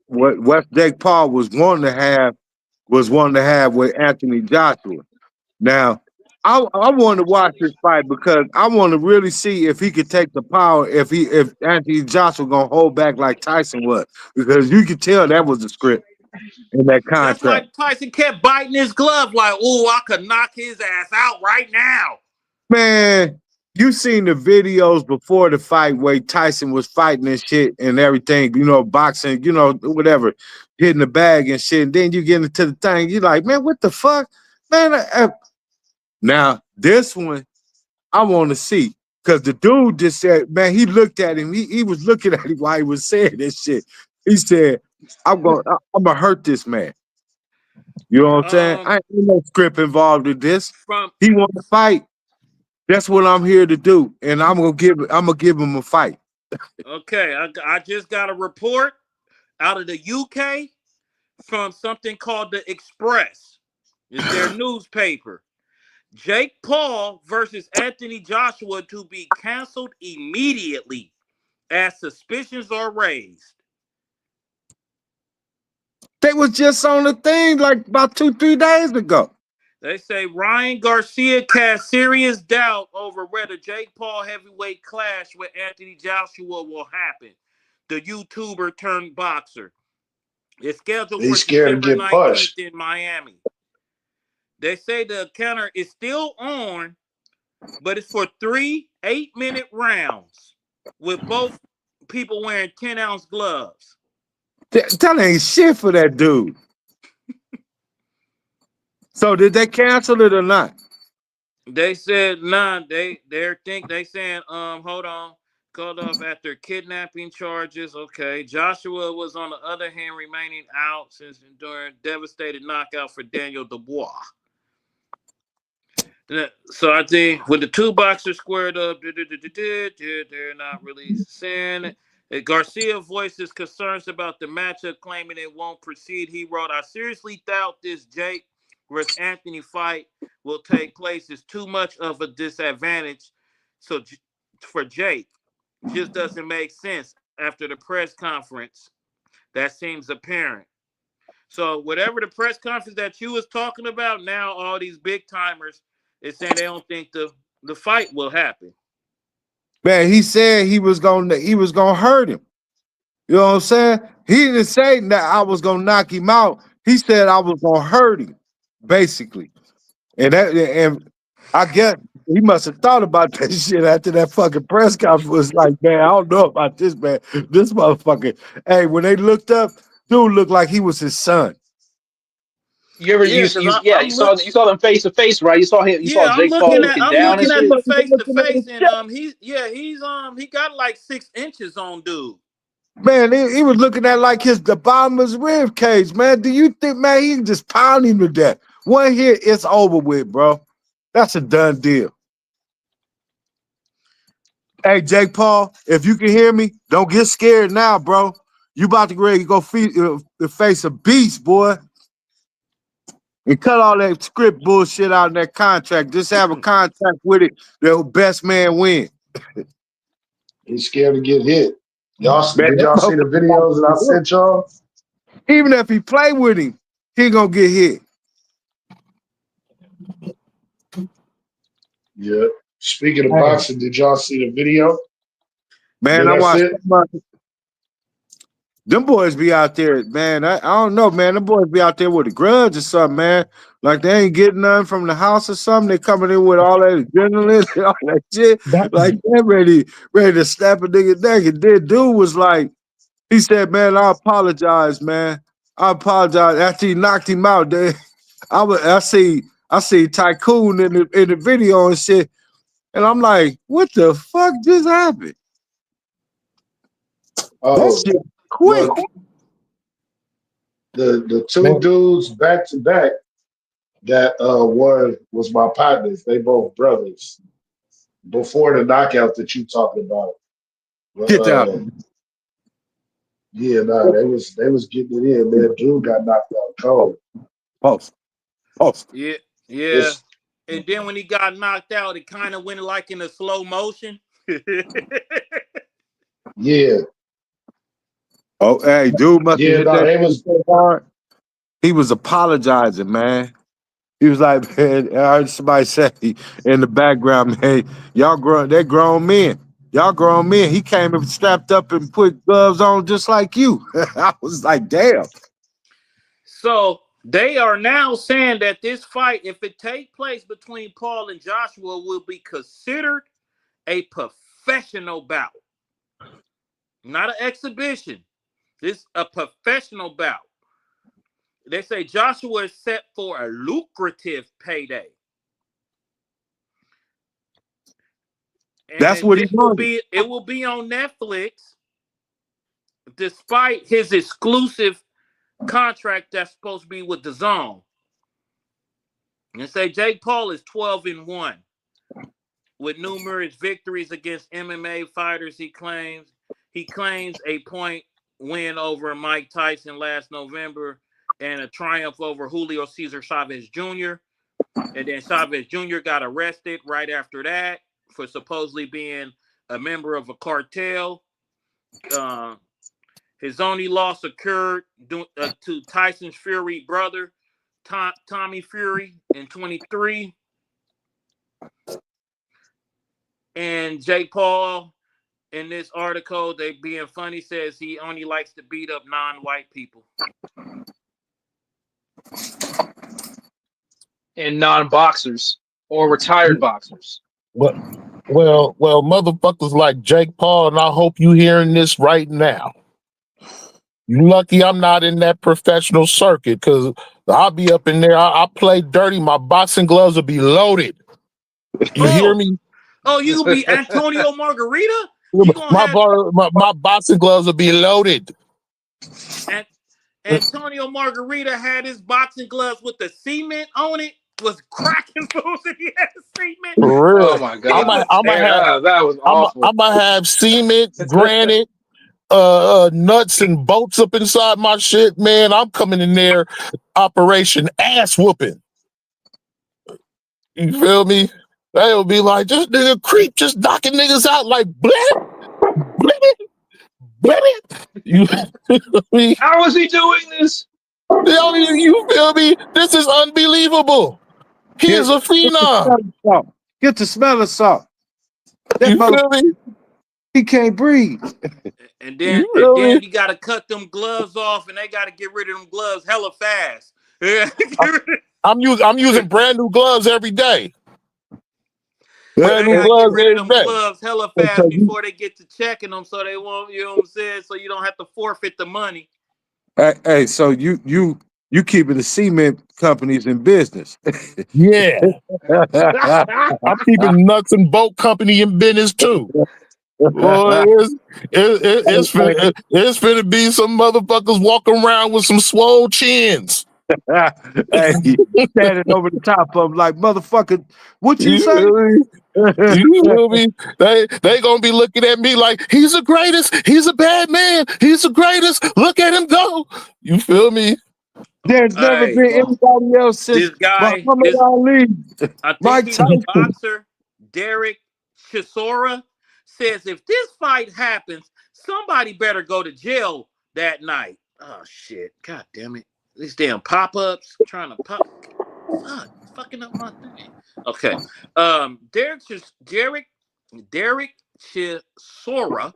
what West Jake Paul was wanting to have with Anthony Joshua. Now, I want to watch this fight because I want to really see if he could take the power if Anthony Joshua gonna hold back like Tyson was because you could tell that was the script in that That's why contract. Tyson kept biting his glove like, "Oh, I could knock his ass out right now." Man, you seen the videos before the fight where Tyson was fighting and shit and everything, you know, boxing, you know, whatever, hitting the bag and shit. And then you get into the thing, you're like, man, what the fuck? Man, now this one I want to see. Cause the dude just said, man, he looked at him. He was looking at him while he was saying this shit. He said, I'm gonna hurt this man. You know what I'm saying? I Um, ain't no script involved in this. from He want to fight. That's what I'm here to do, and I'm gonna give him a fight. okay, I just got a report out of the UK from something called the Express. It's their newspaper. Jake Paul versus Anthony Joshua to be canceled immediately as suspicions are raised. They was just on the thing like about 2, 3 days ago. They say Ryan Garcia cast serious doubt over whether Jake Paul heavyweight clash with Anthony Joshua will happen. The YouTuber turned boxer. It's scheduled for He's scared to December get 19th pushed. in Miami. They say the encounter is still on, but it's for 3 8-minute rounds with both people wearing 10-ounce gloves. That ain't shit for that dude. So did they cancel it or not? They said nah. They saying hold on, called off after kidnapping charges. Okay, Joshua was on the other hand remaining out since enduring devastating knockout for Daniel Dubois. So I think when the two boxers squared up, they're not really saying. Garcia voices concerns about the matchup, claiming it won't proceed. He wrote, "I seriously doubt this Jake versus Anthony fight will take place. It's too much of a disadvantage. So for Jake, just doesn't make sense after the press conference. That seems apparent." So whatever the press conference that you was talking about, now all these big timers is saying they don't think the fight will happen. Man, he said he was gonna hurt him. You know what I'm saying? He didn't say that I was gonna knock him out. He said I was gonna hurt him, basically. And I guess he must have thought about that shit after that fucking press conference. Was like, man, I don't know about this, man. This motherfucker. Hey, when they looked up, dude looked like he was his son. You ever Yeah, because you saw them face to face, right? You saw him. You saw yeah, Jake Paul looking I'm down and looking at shit. the face to face, and he got like 6 inches on dude. Man, he was looking at like the bottom of his rib cage, man. Do you think, man, he can just pound him to death? One hit, it's over with, bro. That's a done deal. Hey, Jake Paul, if you can hear me, don't get scared now, bro. You about to ready to go face a beast, boy. And cut all that script bullshit out in that contract. Just have a contract with it. The best man win. He's scared to get hit. Man, Did y'all see the videos that I sent y'all? Even if he play with him, he gonna get hit. Yeah. Speaking of boxing, did y'all see the video? Man, I watched them boys be out there, man. I don't know, man. Them boys be out there with a grudge or something, man. Like they ain't getting none from the house or something. They coming in with all that adrenaline and all that shit. Like they're ready to snap a nigga neck. And then dude was like, he said, man, I apologize, man. I apologize. After he knocked him out, I see Tycoon in the video and shit. And I'm like, what the fuck just happened? That shit quick. Well, the two dudes back to back that was my partners. They both brothers. Before the knockout that you talking about. Get down. Yeah, nah, they was getting it in, man. Drew got knocked out cold. Pulse. Yeah. And then when he got knocked out, it kind of went like in a slow motion. Yeah. Oh, hey, dude must have hit that was hard. He was apologizing, man. He was like, man, I heard somebody say in the background, man, they're grown men. Y'all grown men. He came and strapped up and put gloves on just like you. I was like, damn. So they are now saying that this fight, if it take place between Paul and Joshua, will be considered a professional bout. Not an exhibition. This is a professional bout. They say Joshua is set for a lucrative payday. And that's what it will be on Netflix, despite his exclusive contract that's supposed to be with the Zone. And say Jake Paul is 12-1 with numerous victories against MMA fighters. He claims a point win over Mike Tyson last November and a triumph over Julio Cesar Chavez Jr. And then Chavez Jr. got arrested right after that for supposedly being a member of a cartel. His only loss occurred to Tyson's Fury brother, Tommy Fury, in 23. And Jake Paul, in this article, they being funny, says he only likes to beat up non-white people. And non-boxers or retired boxers. Well, motherfuckers like Jake Paul, and I hope you hearing this right now. You lucky I'm not in that professional circuit, because I'll be up in there. I play dirty. My boxing gloves will be loaded. You hear me? Oh, you gonna be Antonio Margarita? My boxing gloves will be loaded. And Antonio Margarita had his boxing gloves with the cement on it. Was cracking fools and he had cement. For real. Oh my god! That was awful. I'm gonna have cement, granite, nuts and bolts up inside my shit, man. I'm coming in there, Operation Ass Whooping. You feel me? They'll be like, this nigga creep just knocking niggas out like blip. You feel me? How is he doing this? You feel me? This is unbelievable. He is a Get the phenom. smell of salt. Get the smell of salt. That You mother, feel me? he can't breathe. And You and feel me? then you gotta cut them gloves off, and they gotta get rid of them gloves hella fast. I'm using brand new gloves every day. But Brand they new gotta get gloves rid of every them day. gloves hella So fast before they get to checking them, so they won't. You know what I'm saying? So you don't have to forfeit the money. so you keeping the cement companies in business. Yeah. I'm keeping nuts and bolt company in business too. Boy, it's finna be some motherfuckers walking around with some swole chins. Hey, standing over the top of them like motherfucker. What you You say? feel me? You feel me? They gonna be looking at me like he's the greatest. He's a bad man. He's the greatest. Look at him go. You feel me? There's never Hey, been anybody else since this guy, Muhammad this Ali, I think Mike he's a Tyson. boxer. Derek Chisora says if this fight happens, somebody better go to jail that night. Oh shit! God damn it! These damn pop-ups trying to pop. Fuck, fucking up my thing. Okay. Derek Chisora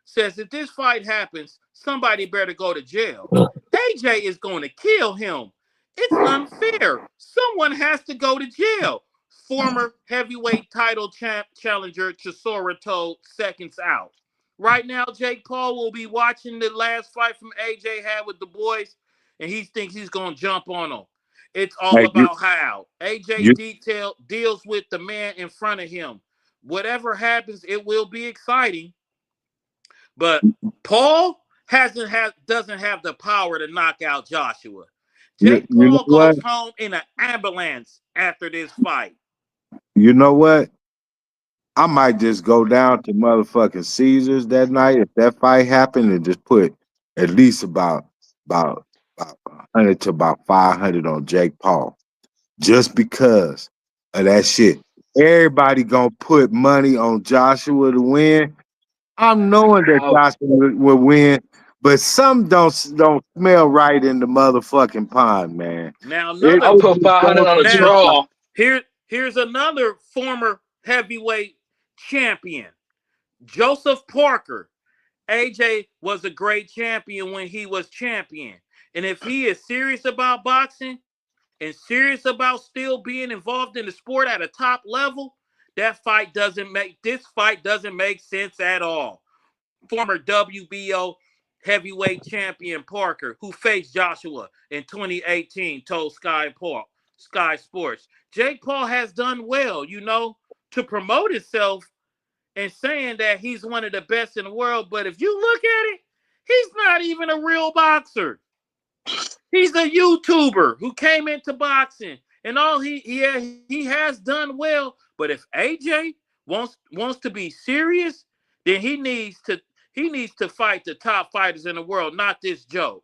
says if this fight happens, somebody better go to jail. AJ is going to kill him. It's unfair. Someone has to go to jail. Former heavyweight title challenger Chisora told Seconds Out. Right now, Jake Paul will be watching the last fight from AJ had with the boys, and he thinks he's going to jump on him. It's all Hey, about how AJ you, deals with the man in front of him. Whatever happens, it will be exciting. But Paul doesn't have the power to knock out Joshua. Jake you know Paul what? goes home in an ambulance after this fight. You know what? I might just go down to motherfucking Caesars that night if that fight happened and just put at least about 100 to about 500 on Jake Paul just because of that shit. Everybody gonna put money on Joshua to win. I'm knowing that I'll, Joshua will win, but some don't smell right in the motherfucking pond, man. Now It, another I'll it put just 500 don't on a smell now right. draw. here's another former heavyweight champion, Joseph Parker. AJ was a great champion when he was champion. And if he is serious about boxing and serious about still being involved in the sport at a top level, this fight doesn't make sense at all. Former WBO heavyweight champion Parker, who faced Joshua in 2018, told Sky Sports. Jake Paul has done well, to promote himself and saying that he's one of the best in the world. But if you look at it, he's not even a real boxer. He's a YouTuber who came into boxing, and all he has done well. But if AJ wants to be serious, then he needs to fight the top fighters in the world, not this joke.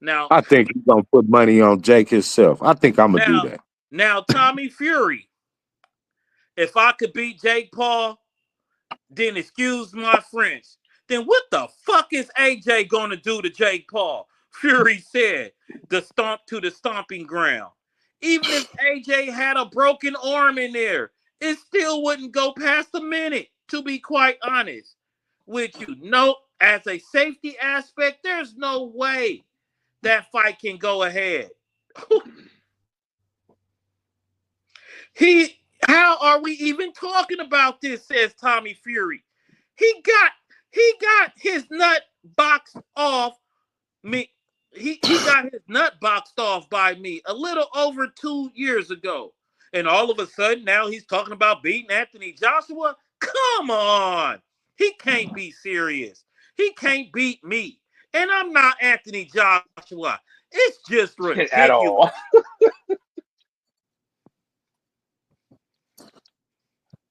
Now, I think he's gonna put money on Jake himself. I think I'm gonna do now, that. now, Tommy Fury. If I could beat Jake Paul, then excuse my French. Then what the fuck is AJ gonna do to Jake Paul? Fury said, the stomping ground. Even if AJ had a broken arm in there, it still wouldn't go past a minute, to be quite honest with you. No, as a safety aspect, there's no way that fight can go ahead. How are we even talking about this? Says Tommy Fury. He got he got his nut boxed off me. He got his nut boxed off by me a little over 2 years ago. And all of a sudden now he's talking about beating Anthony Joshua. Come on. He can't be serious. He can't beat me. And I'm not Anthony Joshua. It's just At all. ridiculous.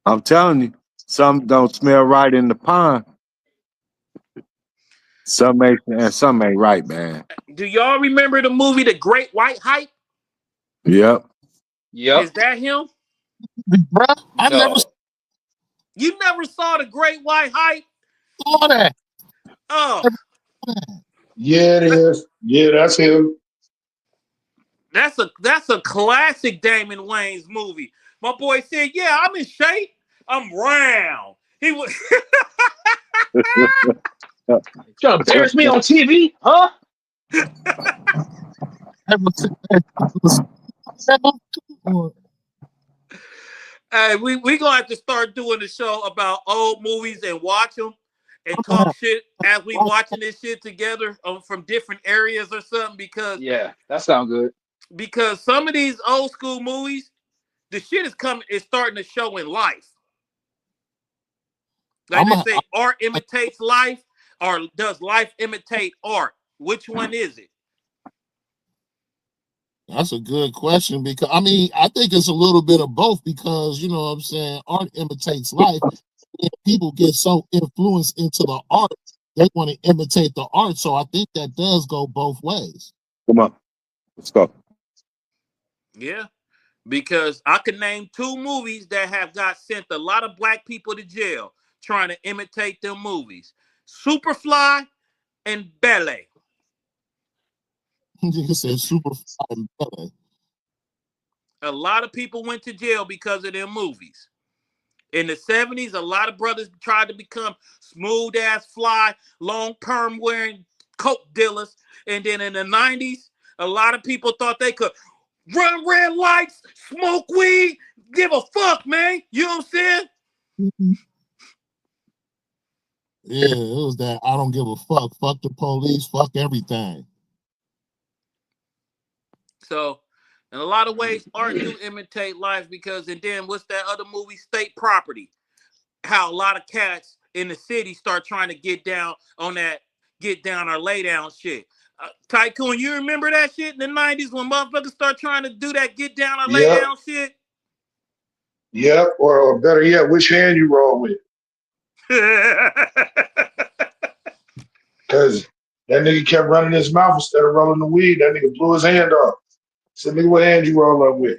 I'm telling you, some don't smell right in the pond. Some ain't right, man. Do y'all remember the movie The Great White Hype? Yep. Yep. Is that him? Bro, I never No. You never saw The Great White Hype? saw that. Oh, Yeah, it is. Yeah, that's him. That's a classic Damon Wayans movie. My boy said, "Yeah, I'm in shape. I'm round." He was Trying to embarrass me on TV, huh? Hey, we gonna have to start doing the show about old movies and watch them and talk shit as we watching this shit together from different areas or something Yeah, that sounds good. because some of these old school movies, the shit is starting to show in life. Like they say, art imitates life, or does life imitate art? Which one is it? That's a good question because I mean I think it's a little bit of both because you know what I'm saying art imitates life. And people get so influenced into the art they want to imitate the art. So I think that does go both ways. Come on, let's go. Yeah, because I could name two movies that have got sent a lot of black people to jail trying to imitate them movies: Superfly and Ballet. You said super fine belly. A lot of people went to jail because of them movies. In the 70s, a lot of brothers tried to become smooth ass fly, long perm wearing coke dealers. And then in the 90s, a lot of people thought they could run red lights, smoke weed, give a fuck, man. You know what I'm saying? Yeah, it was that I don't give a fuck. Fuck the police, fuck everything. So, in a lot of ways, art do imitate life because, and then what's that other movie, State Property? How a lot of cats in the city start trying to get down on that get down or lay down shit. Tycoon, you remember that shit in the 90s when motherfuckers start trying to do that get down or lay Yep, down shit? yep. Or better yet, which hand you roll with? Because that nigga kept running his mouth instead of rolling the weed. That nigga blew his hand off. Said, nigga, what hand you roll up with?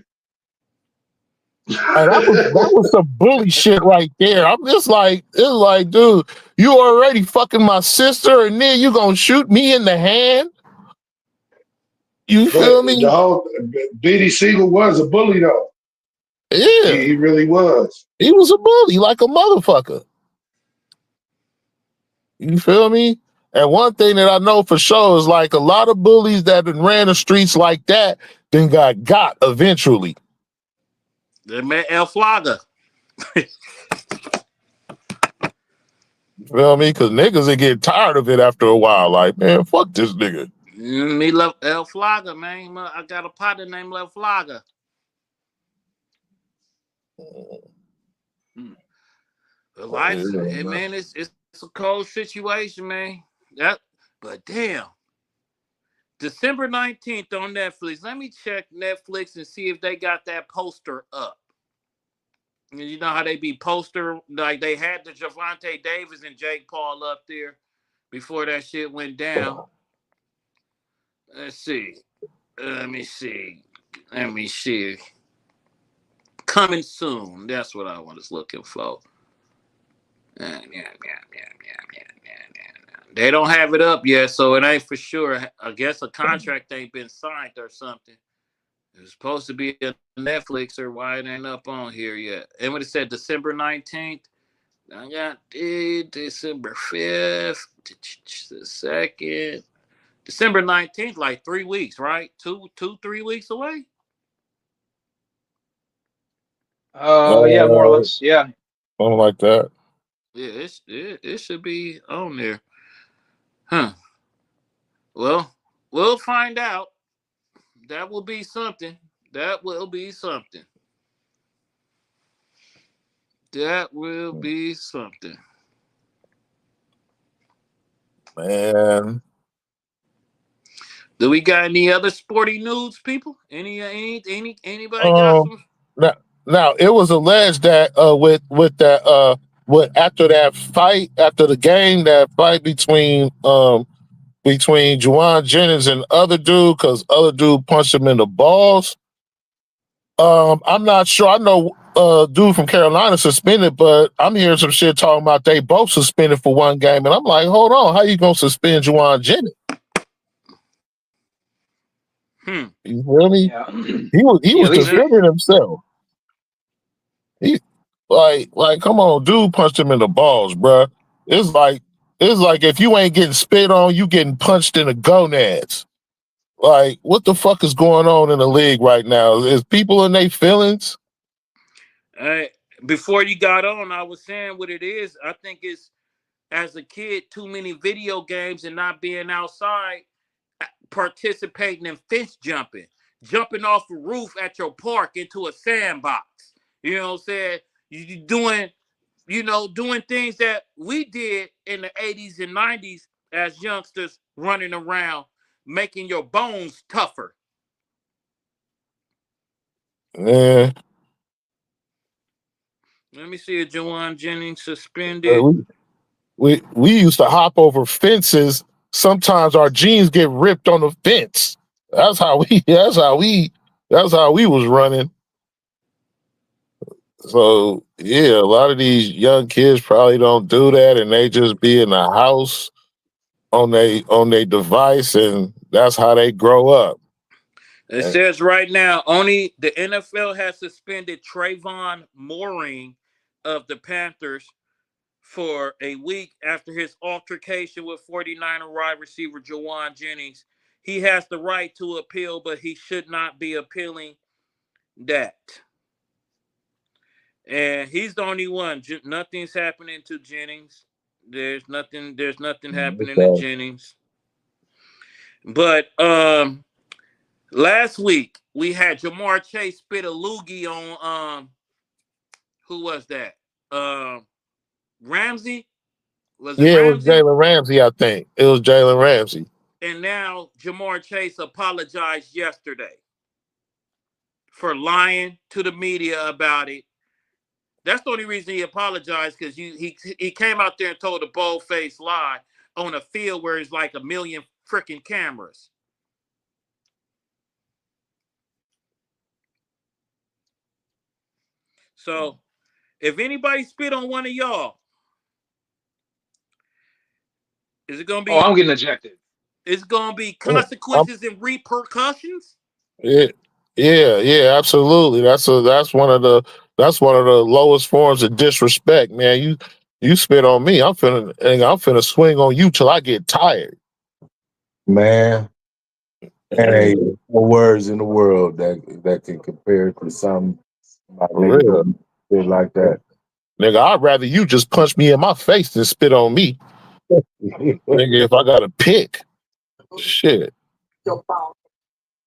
And that was some bully shit right there. I'm just like, it's like, dude, you already fucking my sister, and then you gonna shoot me in the hand? You But feel the me? whole B.D. Siegel was a bully though. Yeah, He really was. he was a bully like a motherfucker. You feel me? And one thing that I know for sure is like a lot of bullies that ran the streets like that then got eventually. They met El Flaga. You feel me? Because niggas will get tired of it after a while. Like, man, fuck this nigga. Me love El Flaga, man. I got a partner named El Flaga. Life, Yeah, man, it's a cold situation, man. But damn. December 19th on Netflix. Let me check Netflix and see if they got that poster up. You know how they be poster, like they had the Javante Davis and Jake Paul up there before that shit went down. Let's see. Let me see. Let me see. Coming soon. That's what I was looking for. Yeah. They don't have it up yet, so it ain't for sure. I guess a contract ain't been signed or something. It was supposed to be a Netflix or why it ain't up on here yet. And when it said December 19th, I got December 5th, the 2nd. December 19th, like 3 weeks, right? 3 weeks away. Yeah, more or less. Yeah. something like that. Yeah, it should be on there. Huh. Well, we'll find out. That will be something. That will be something. That will be something. Man. Do we got any other sporty news, people? Anybody got Um some? now it was alleged that with that with after that fight, after the game, that fight between Juwan Jennings and other dude, because other dude punched him in the balls. I'm not sure. I know dude from Carolina suspended, but I'm hearing some shit talking about they both suspended for one game, and I'm like, hold on, how you gonna suspend Juwan Jennings? Hmm. You feel me? Yeah. He Yeah, was at least defending himself. He like come on, dude punched him in the balls, bruh. It's like if you ain't getting spit on, you getting punched in the gonads. Like, what the fuck is going on in the league right now? Is people in their feelings? Uh, Before you got on, I was saying what it is. I think it's, as a kid, too many video games and not being outside, participating in fence jumping, jumping off a roof at your park into a sandbox. You know what I'm saying? You doing, doing things that we did in the 80s and 90s as youngsters, running around, making your bones tougher. Yeah. Let me see if Jawan Jennings Uh, suspended. we used to hop over fences. Sometimes our jeans get ripped on the fence. That's how we that's how we was running. So yeah, a lot of these young kids probably don't do that, and they just be in the house on they device, and that's how they grow up. It And says right now, only the NFL has suspended Trayvon Mooring of the Panthers for a week after his altercation with 49er wide receiver Jawan Jennings. He has the right to appeal, but he should not be appealing that. And he's the only one. Nothing's happening to Jennings. There's nothing. There's nothing happening to okay. Jennings. But last week we had Jamar Chase spit a loogie on who was that? Ramsey? Was it Yeah, it was Ramsey? Jalen Ramsey. I think it was Jalen Ramsey. And now Jamar Chase apologized yesterday for lying to the media about it. That's the only reason he apologized, because he came out there and told a bold-faced lie on a field where it's like a million freaking cameras. So if anybody spit on one of y'all, is it gonna oh, be I'm getting ejected. it's gonna be I'm, consequences and repercussions? yeah, yeah, absolutely. That's one of the lowest forms of disrespect, man. You spit on me, I'm finna swing on you till I get tired. Man, and ain't no words in the world that can compare to something my For nigga real. did like that. Nigga, I'd rather you just punch me in my face than spit on me. Nigga, if I gotta pick, shit.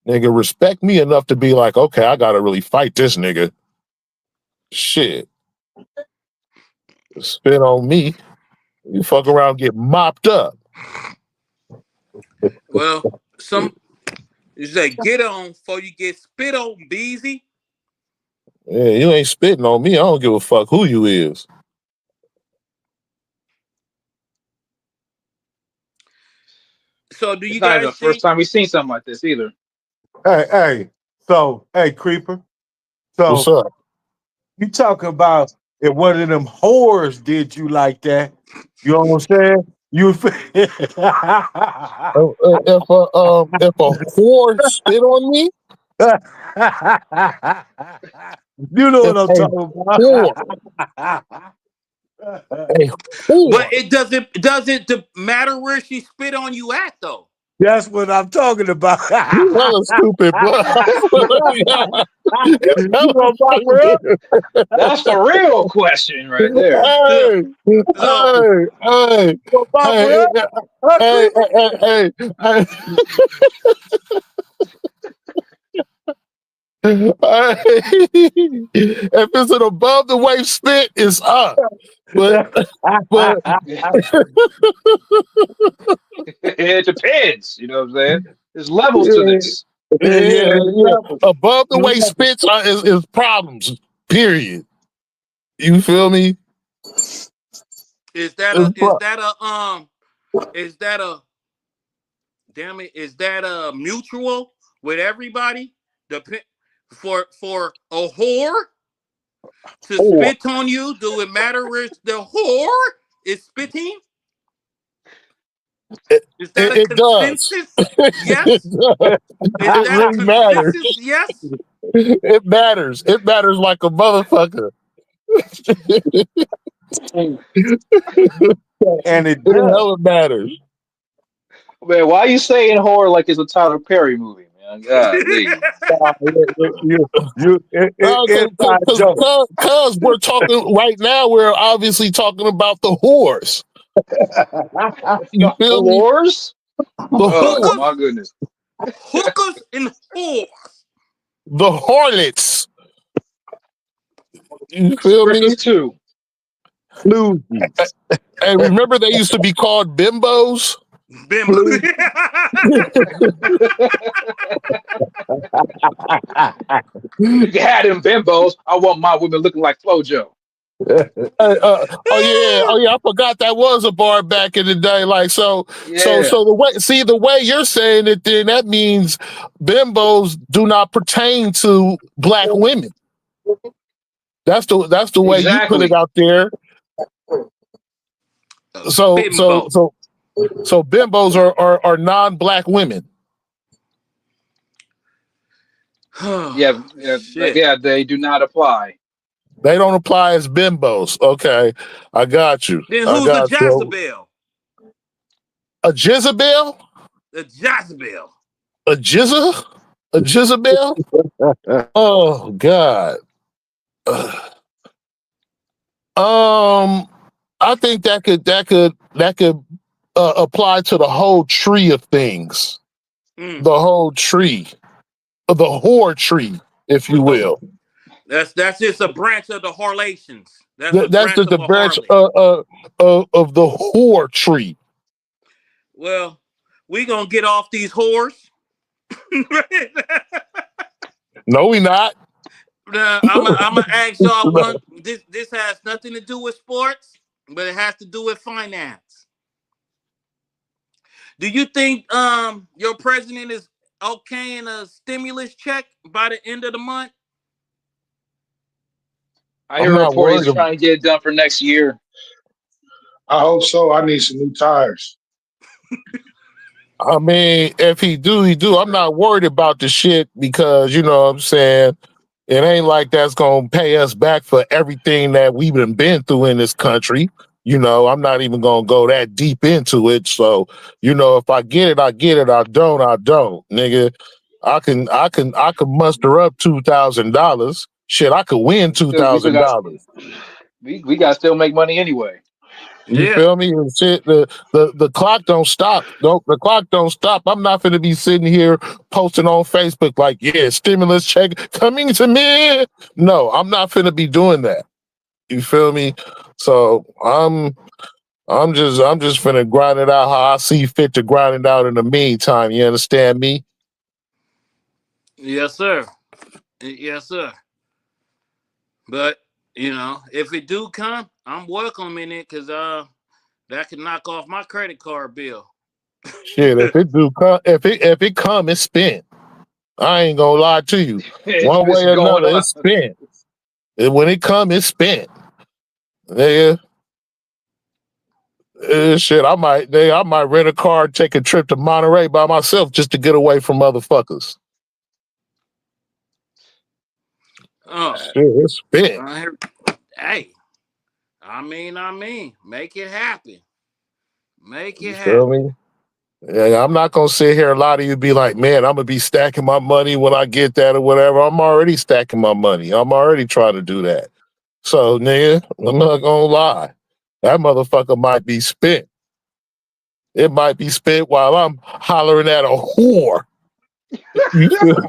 Nigga, respect me enough to be like, okay, I gotta really fight this nigga. Shit. Spit on me. You fuck around, get mopped up. Well, some you say get on before you get spit on, Beezy. Yeah, you ain't spitting on me. I don't give a fuck who you is. So do It's you not even the guys first think time we've seen something like this either. Hey. So, hey, Creeper. What's So, up? you talking about if one of them whores did you like that? You know what I'm saying? You If a whore spit on me, you know if what I'm a talking whore, about. a but whore. it doesn't matter where she spit on you at though. That's what I'm talking about. You hella stupid, bro. You You hella gonna pop her up? stupid. That's the real question right there. So, Hey, so hey, hey, You gonna pop her hey, up? Huh, hey, Creeper? hey, if it's an above the waist spit, it's up. But but It depends. You know what I'm saying? There's levels to yeah, this. yeah. Level. Above the waist Level. spits is problems. Period. You feel me? is that a It's is that a is that a damn it, is that a mutual with everybody? Dep- for a whore to or spit on you, do it matter where the whore is spitting? Is that a It does. consensus? It Yes. does. Is It that a really matters. consensus? Yes. It matters. It matters like a motherfucker. And it It does. hella matters. Man, why are you saying horror like it's a Tyler Perry movie, man? Golly. Inside joke. Cause we're talking right now. We're obviously talking about the whores. You The feel me? whores? The Oh whore, Hookers, my goodness. hookers, and whores. the harlots. You feel me? Strippers too. Floozies. And remember, they used to be called bimbos. Bimbo. Floozies. You can have them bimbos. I want my women looking like FloJo. Oh yeah, I forgot that was a bar back in the day. Like Yeah, so the way you're saying it, then that means bimbos do not pertain to black women. That's the way you put it exactly. out there. Bimbo. So bimbos are non-black women. Yeah, Shit. yeah, they do not apply. They don't apply as bimbos. Okay, I got you. Then I who's a got you. Jezebel? A Jezebel? A Jezebel. A Jizza? A Jezebel? Oh God. I think that could apply to the whole tree of things, Mm. the whole tree, the whore tree, if you will. That's just a branch of the Harlatians. That's a That's branch just of the a branch harlot. of the whore tree. Well, we gonna get off these whores. No, we not. I'm gonna ask y'all one. This has nothing to do with sports, but it has to do with finance. Do you think your president is okaying a stimulus check by the end of the month? I I'm hear a not report he's worried. trying to get it done for next year. I hope so. I need some new tires. I mean, if he do, he do. I'm not worried about the shit because you know what I'm saying. It ain't like that's gonna pay us back for everything that we've been through in this country. You know, I'm not even gonna go that deep into it. So, you know, if I get it, I get it. I don't, nigga. I can muster up $2,000. Shit, I could win two We still thousand got dollars. we got to still make money anyway. You Yeah. feel me? And shit, the clock don't stop. Don't the clock don't stop. I'm not gonna be sitting here posting on Facebook like, yeah, stimulus check coming to me. No, I'm not finna be doing that. You feel me? So I'm just finna grind it out how I see fit to grind it out in the meantime. You understand me? Yes, sir. Yes, sir. But if it do come, I'm welcoming it because that could knock off my credit card bill. Shit, if it do come, if it come, it's spent. I ain't gonna lie to you. It's One way just or going another, up. it's spent. When it come, it's spent. Nigga. Shit, I might rent a car, take a trip to Monterey by myself just to get away from motherfuckers. Oh, Shit, it's spent. hey, make it happen. Make You it feel happen. me? Yeah, I'm not gonna sit here and lie to you and be like, man, I'm gonna be stacking my money when I get that or whatever. I'm already stacking my money. I'm already trying to do that. So, nigga, I'm not gonna lie. That motherfucker might be spent. It might be spent while I'm hollering at a whore. You feel me?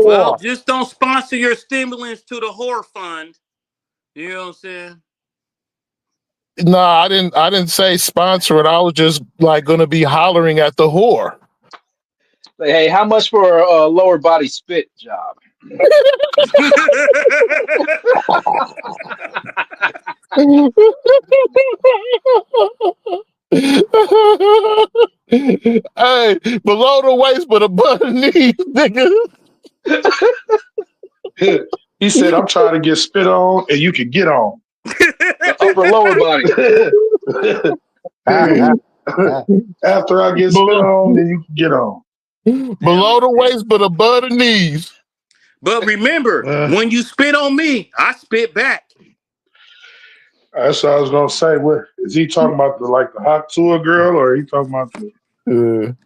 Well, Whore. just don't sponsor your stimulants to the whore fund. You know what I'm saying? Nah, I didn't say sponsor it. I was just like gonna be hollering at the whore. Like, hey, how much for a lower body spit job? Hey, below the waist but above the knees, nigga. He said, I'm trying to get spit on and you can get on. The upper lower body. After I get spit on, then you can get on. Below the waist, but above the knees. But remember, when you spit on me, I spit back. That's what I was gonna say. What is he talking about? The hot tour girl, or he talking about the?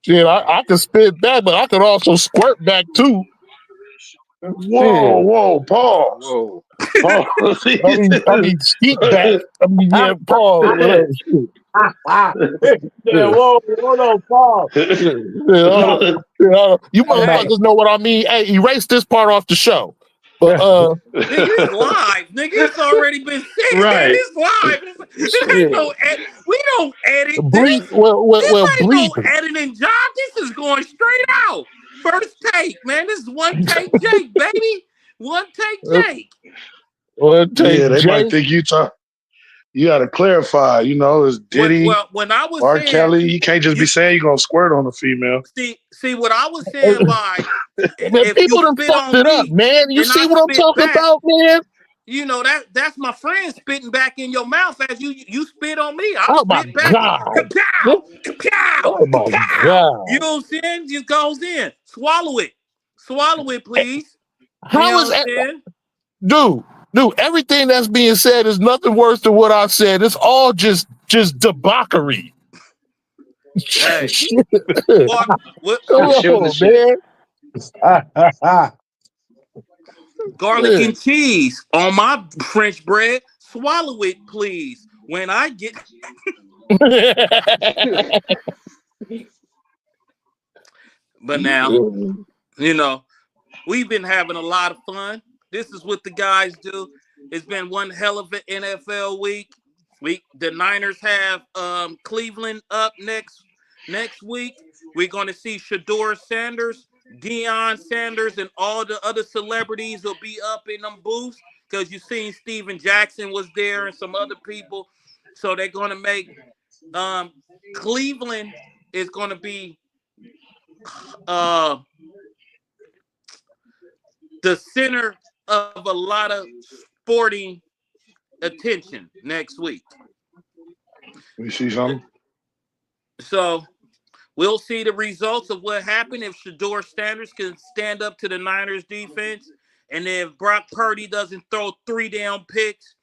Shit, I can spit back, but I could also squirt back too. Whoa, pause. Whoa. Pause. I mean, skeet back. I mean, yeah, pause. Whatever. Yeah, whoa, hold on, pause. You motherfuckers know what I mean. Hey, erase this part off the show. But nigga, it's live. Nigga, it's already been said. Right. It's live. This ain't no we don't edit bleep. this. Well, This ain't bleep. no editing job. This is going straight out. First take, man. This is one take Jake, baby. One take Jake. One take Yeah, they Jake. might think you talk. You got to clarify. It's Diddy, when I was R. saying, Kelly. You can't just be saying you're gonna squirt on a female. See what I was saying by man, people done fucked it up, man. You see what I'm talking about, man? That's my friend spitting back in your mouth as you spit on me. I spit back. God. Kapow, kapow, Oh my kapow. God. You know what I'm saying? Just goes in. Swallow it, please. How is that? Dude, everything that's being said is nothing worse than what I said. It's all just debauchery. Hey. What? Man. Garlic and cheese on my French bread. Swallow it, please. When I get But now, we've been having a lot of fun. This is what the guys do. It's been one hell of an NFL week. The Niners have Cleveland up next week. We're going to see Shador Sanders, Deion Sanders, and all the other celebrities will be up in them booths because you've seen Steven Jackson was there and some other people. So they're going to make Cleveland is going to be the center of a lot of sporting attention next week. You see something? So we'll see the results of what happened if Shador Sanders can stand up to the Niners defense, and if Brock Purdy doesn't throw 3 down picks,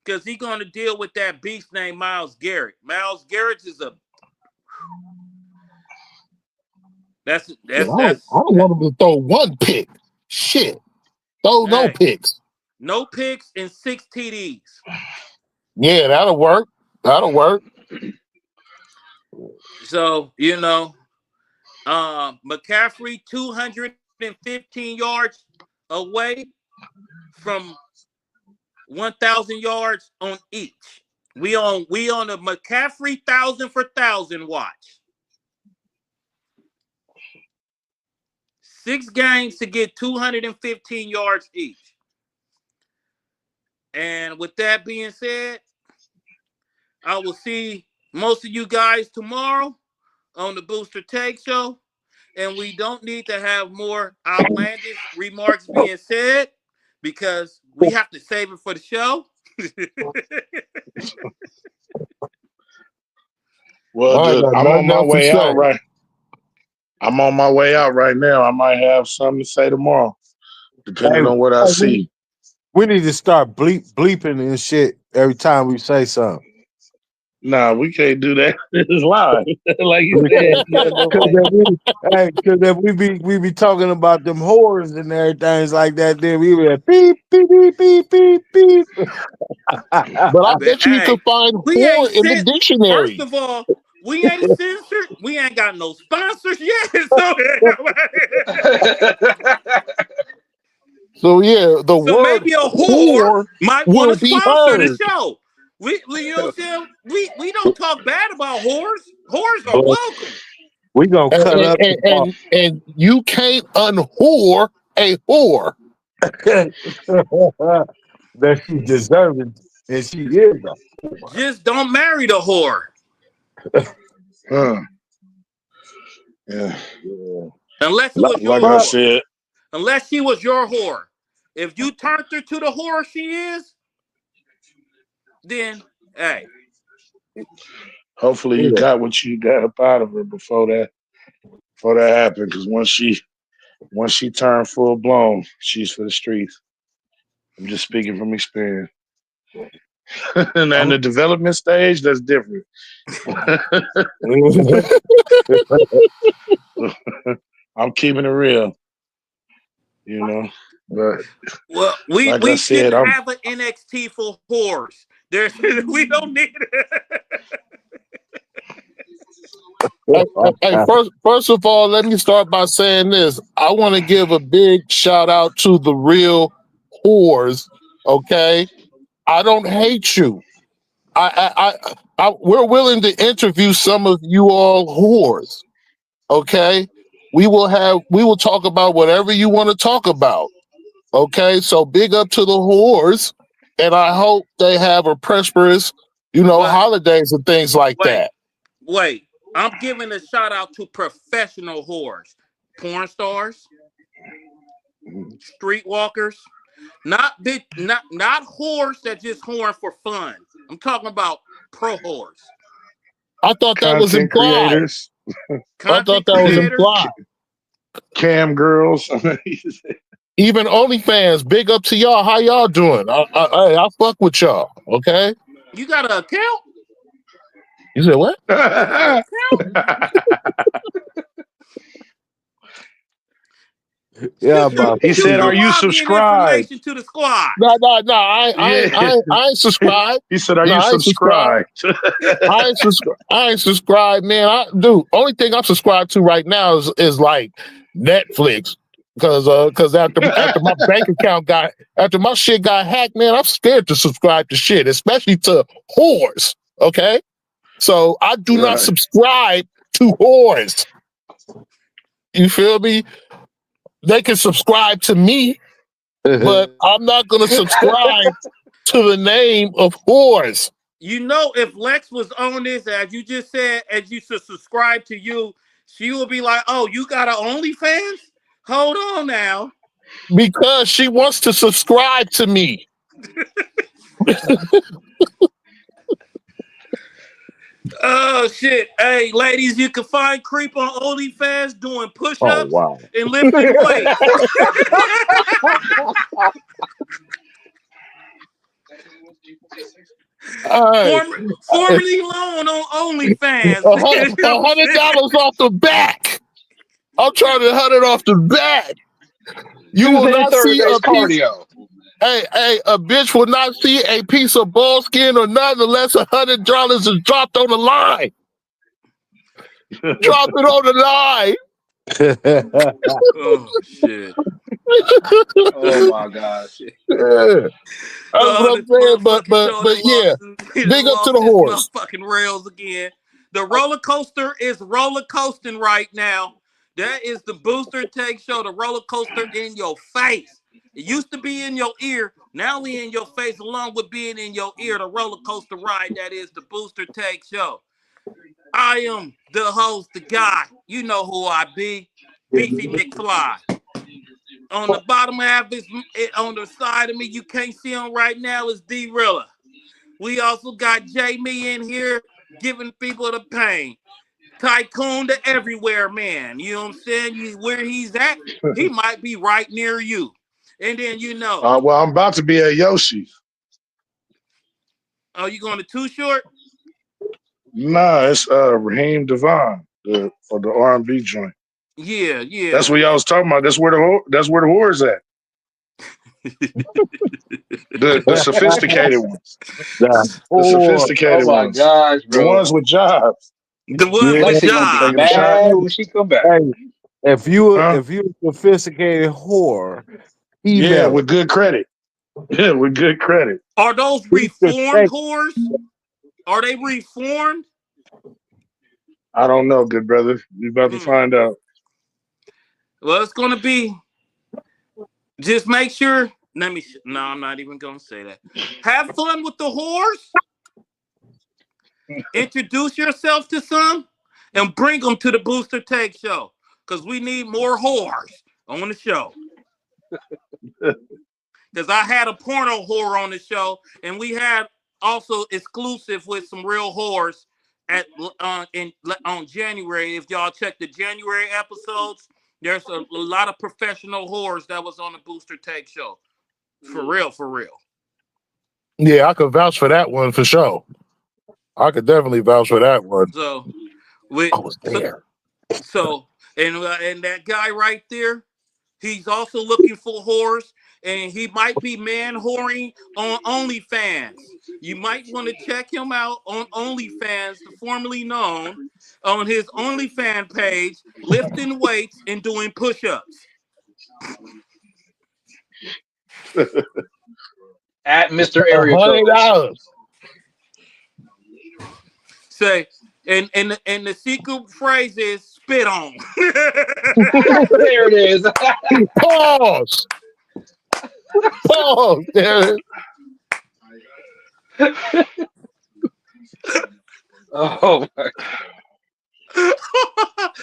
because he's going to deal with that beast named Myles Garrett. Myles Garrett is I don't want him to throw 1 pick. Shit. Throw no picks. No picks and 6 TDs. Yeah, that'll work. So, McCaffrey 215 yards away from 1,000 yards on each. We on a McCaffrey 1,000 for 1,000 watch. 6 games to get 215 yards each. And with that being said, I will see most of you guys tomorrow on the Booster Take Show. And we don't need to have more outlandish remarks being said because we have to save it for the show. Well, I'm on my way out right. I'm on my way out right now. I might have something to say tomorrow, depending on what I see. We need to start bleeping and shit every time we say something. Nah, we can't do that. It's live, like you said. Because if we be talking about them whores and everything like that, then we be like, beep beep beep beep beep beep. But I bet you could find whore in the dictionary. First of all, we ain't censored. We ain't got no sponsors yet. So yeah, so maybe a whore might want to sponsor the show. We you know what I'm saying? We don't talk bad about whores. Whores are welcome. We gonna cut up and you can't unwhore a whore. That she deserves it, and she is a whore. Just don't marry the whore. Yeah. Unless it was your whore. I said. Unless she was your whore. If you turned her to the whore she is, then hey, Hopefully, you Yeah. got what you got up out of her before that happened. Because once she turned full blown, she's for the streets. I'm just speaking from experience. And then the development stage, that's different. I'm keeping it real, you know. But Well, we like I we said, shouldn't I'm have an NXT for whores. There's we don't need it. Hey, first of all, let me start by saying this. I want to give a big shout out to the real whores. Okay, I don't hate you. We're willing to interview some of you all whores. Okay, we will talk about whatever you want to talk about. Okay, so big up to the whores, and I hope they have a prosperous, But holidays and things like wait, that. wait. I'm giving a shout out to professional whores, porn stars, streetwalkers, not whores that just whoring for fun. I'm talking about pro whores, I thought that was content implied. creators, I thought content that was creators. implied. cam girls. Even OnlyFans, big up to y'all. How y'all doing? I fuck with y'all. Okay. You got an account? You said what? You got an account? Yeah, Shoot about your He shoot said, your "Are you login subscribed?" information to the squad. No. Yeah. I ain't subscribed. He said, "Are No, you I ain't subscribed. subscribed?" I ain't subscribed, man. Only thing I'm subscribed to right now is like Netflix. Cause after my bank account after my shit got hacked, man, I'm scared to subscribe to shit, especially to whores. Okay. So I do not Right. subscribe to whores. You feel me? They can subscribe to me, but I'm not gonna subscribe to the name of whores. You know, if Lex was on this, as you just said, as you should subscribe to you, she would be like, "Oh, you got an OnlyFans? Hold on now." Because she wants to subscribe to me. Oh shit! Hey, ladies, you can find Creep on OnlyFans doing oh push-ups wow. and lifting weights. All right. Formerly known on OnlyFans. You know what I'm saying? $100 off the back. I'm trying to $100 off the back. You will Tuesday and not see Thursdays a piece. cardio. Hey, a bitch will not see a piece of ball skin or nothing unless $100 is dropped on the line. Drop it on the line. Oh shit! Oh my gosh. Yeah. That's what Oh, I'm this saying. motherfucking show But done yeah, lost, done big up to lost the its horse. motherfucking rails again. The roller coaster is roller coasting right now. That is the Booster Take Show. The roller coaster in your face. It used to be in your ear. Now we in your face, along with being in your ear. The roller coaster ride that is the Booster Take Show. I am the host, the guy. You know who I be, Beefy McFly. On the bottom half is on the side of me. You can't see him right now. Is D-Rilla. We also got Jamie in here giving people the pain. Tycoon the everywhere man. You know what I'm saying? Where he's at, he might be right near you. And then Well, I'm about to be at Yoshi. oh, you going to Too Short? Nah, it's Raheem Devon for the R&B joint. Yeah, That's yeah. what y'all was talking about. That's where the whores at. The sophisticated ones. The The whore. Oh sophisticated my ones. gosh, The bro. ones with jobs. The ones Yeah. with Lexi gonna be Taking jobs. a shot. mad when she come back. Hey, if you Huh? if you a sophisticated whore, Yeah, email with good credit. Yeah, with good credit. Are those it. reformed whores? Are they reformed? I don't know, good brother. We about to Mm. find out. Well, it's gonna be. Just make sure. Let me. No, I'm not even gonna say that. Have fun with the whores. Introduce yourself to some, and bring them to the Booster Take Show because we need more whores on the show. Because I had a porno whore on the show, and we had also exclusive with some real whores at on January. If y'all check the January episodes, there's a lot of professional whores that was on the Booster Take show. For real, for real. Yeah, I could vouch for that one for sure. I could definitely vouch for that one. So we I was there. so and that guy right there, he's also looking for whores, and he might be man whoring on OnlyFans. You might want to check him out on OnlyFans, formerly known on his OnlyFans page, lifting weights and doing push-ups. At Mr. Area Code. $100. Say, and the secret phrase is spit on. There it is. Pause. Pause. There it is. Oh my.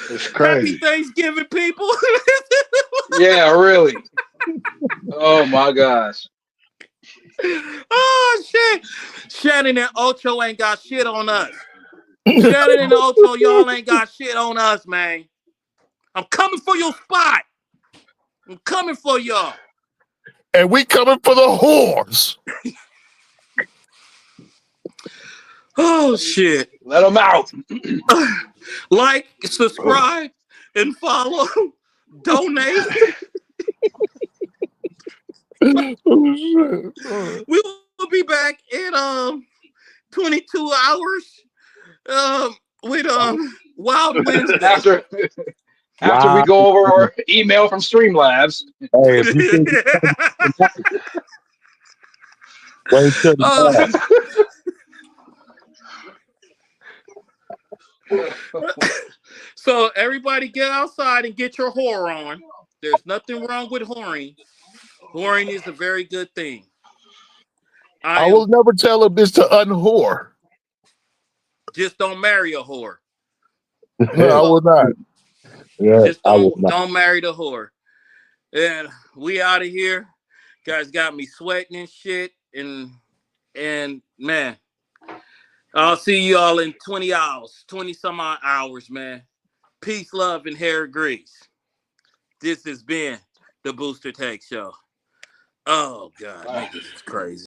It's Happy crazy. Thanksgiving, people. Yeah, really. Oh my gosh. Oh shit. Shannon and Ocho ain't got shit on us. Shannon and Ocho, y'all ain't got shit on us, man. I'm coming for your spot. I'm coming for y'all. And we coming for the whores. Oh shit. Let them out. Like, subscribe, and follow. Donate. Oh, shit. We will be back in 22 hours with Wild Wednesday. After we go over our email from Streamlabs. Hey, if you think wait till So everybody get outside and get your whore on. There's nothing wrong with whoring. Whoring is a very good thing. I will never tell a bitch to unwhore. Just don't marry a whore. No, I will not. Yeah, Just don't marry the whore. And we out of here. Guys got me sweating and shit. And man, I'll see y'all in 20 hours, 20 some odd hours, man. Peace, love, and hair grease. This has been the Booster Take Show. Oh God, niggas is crazy.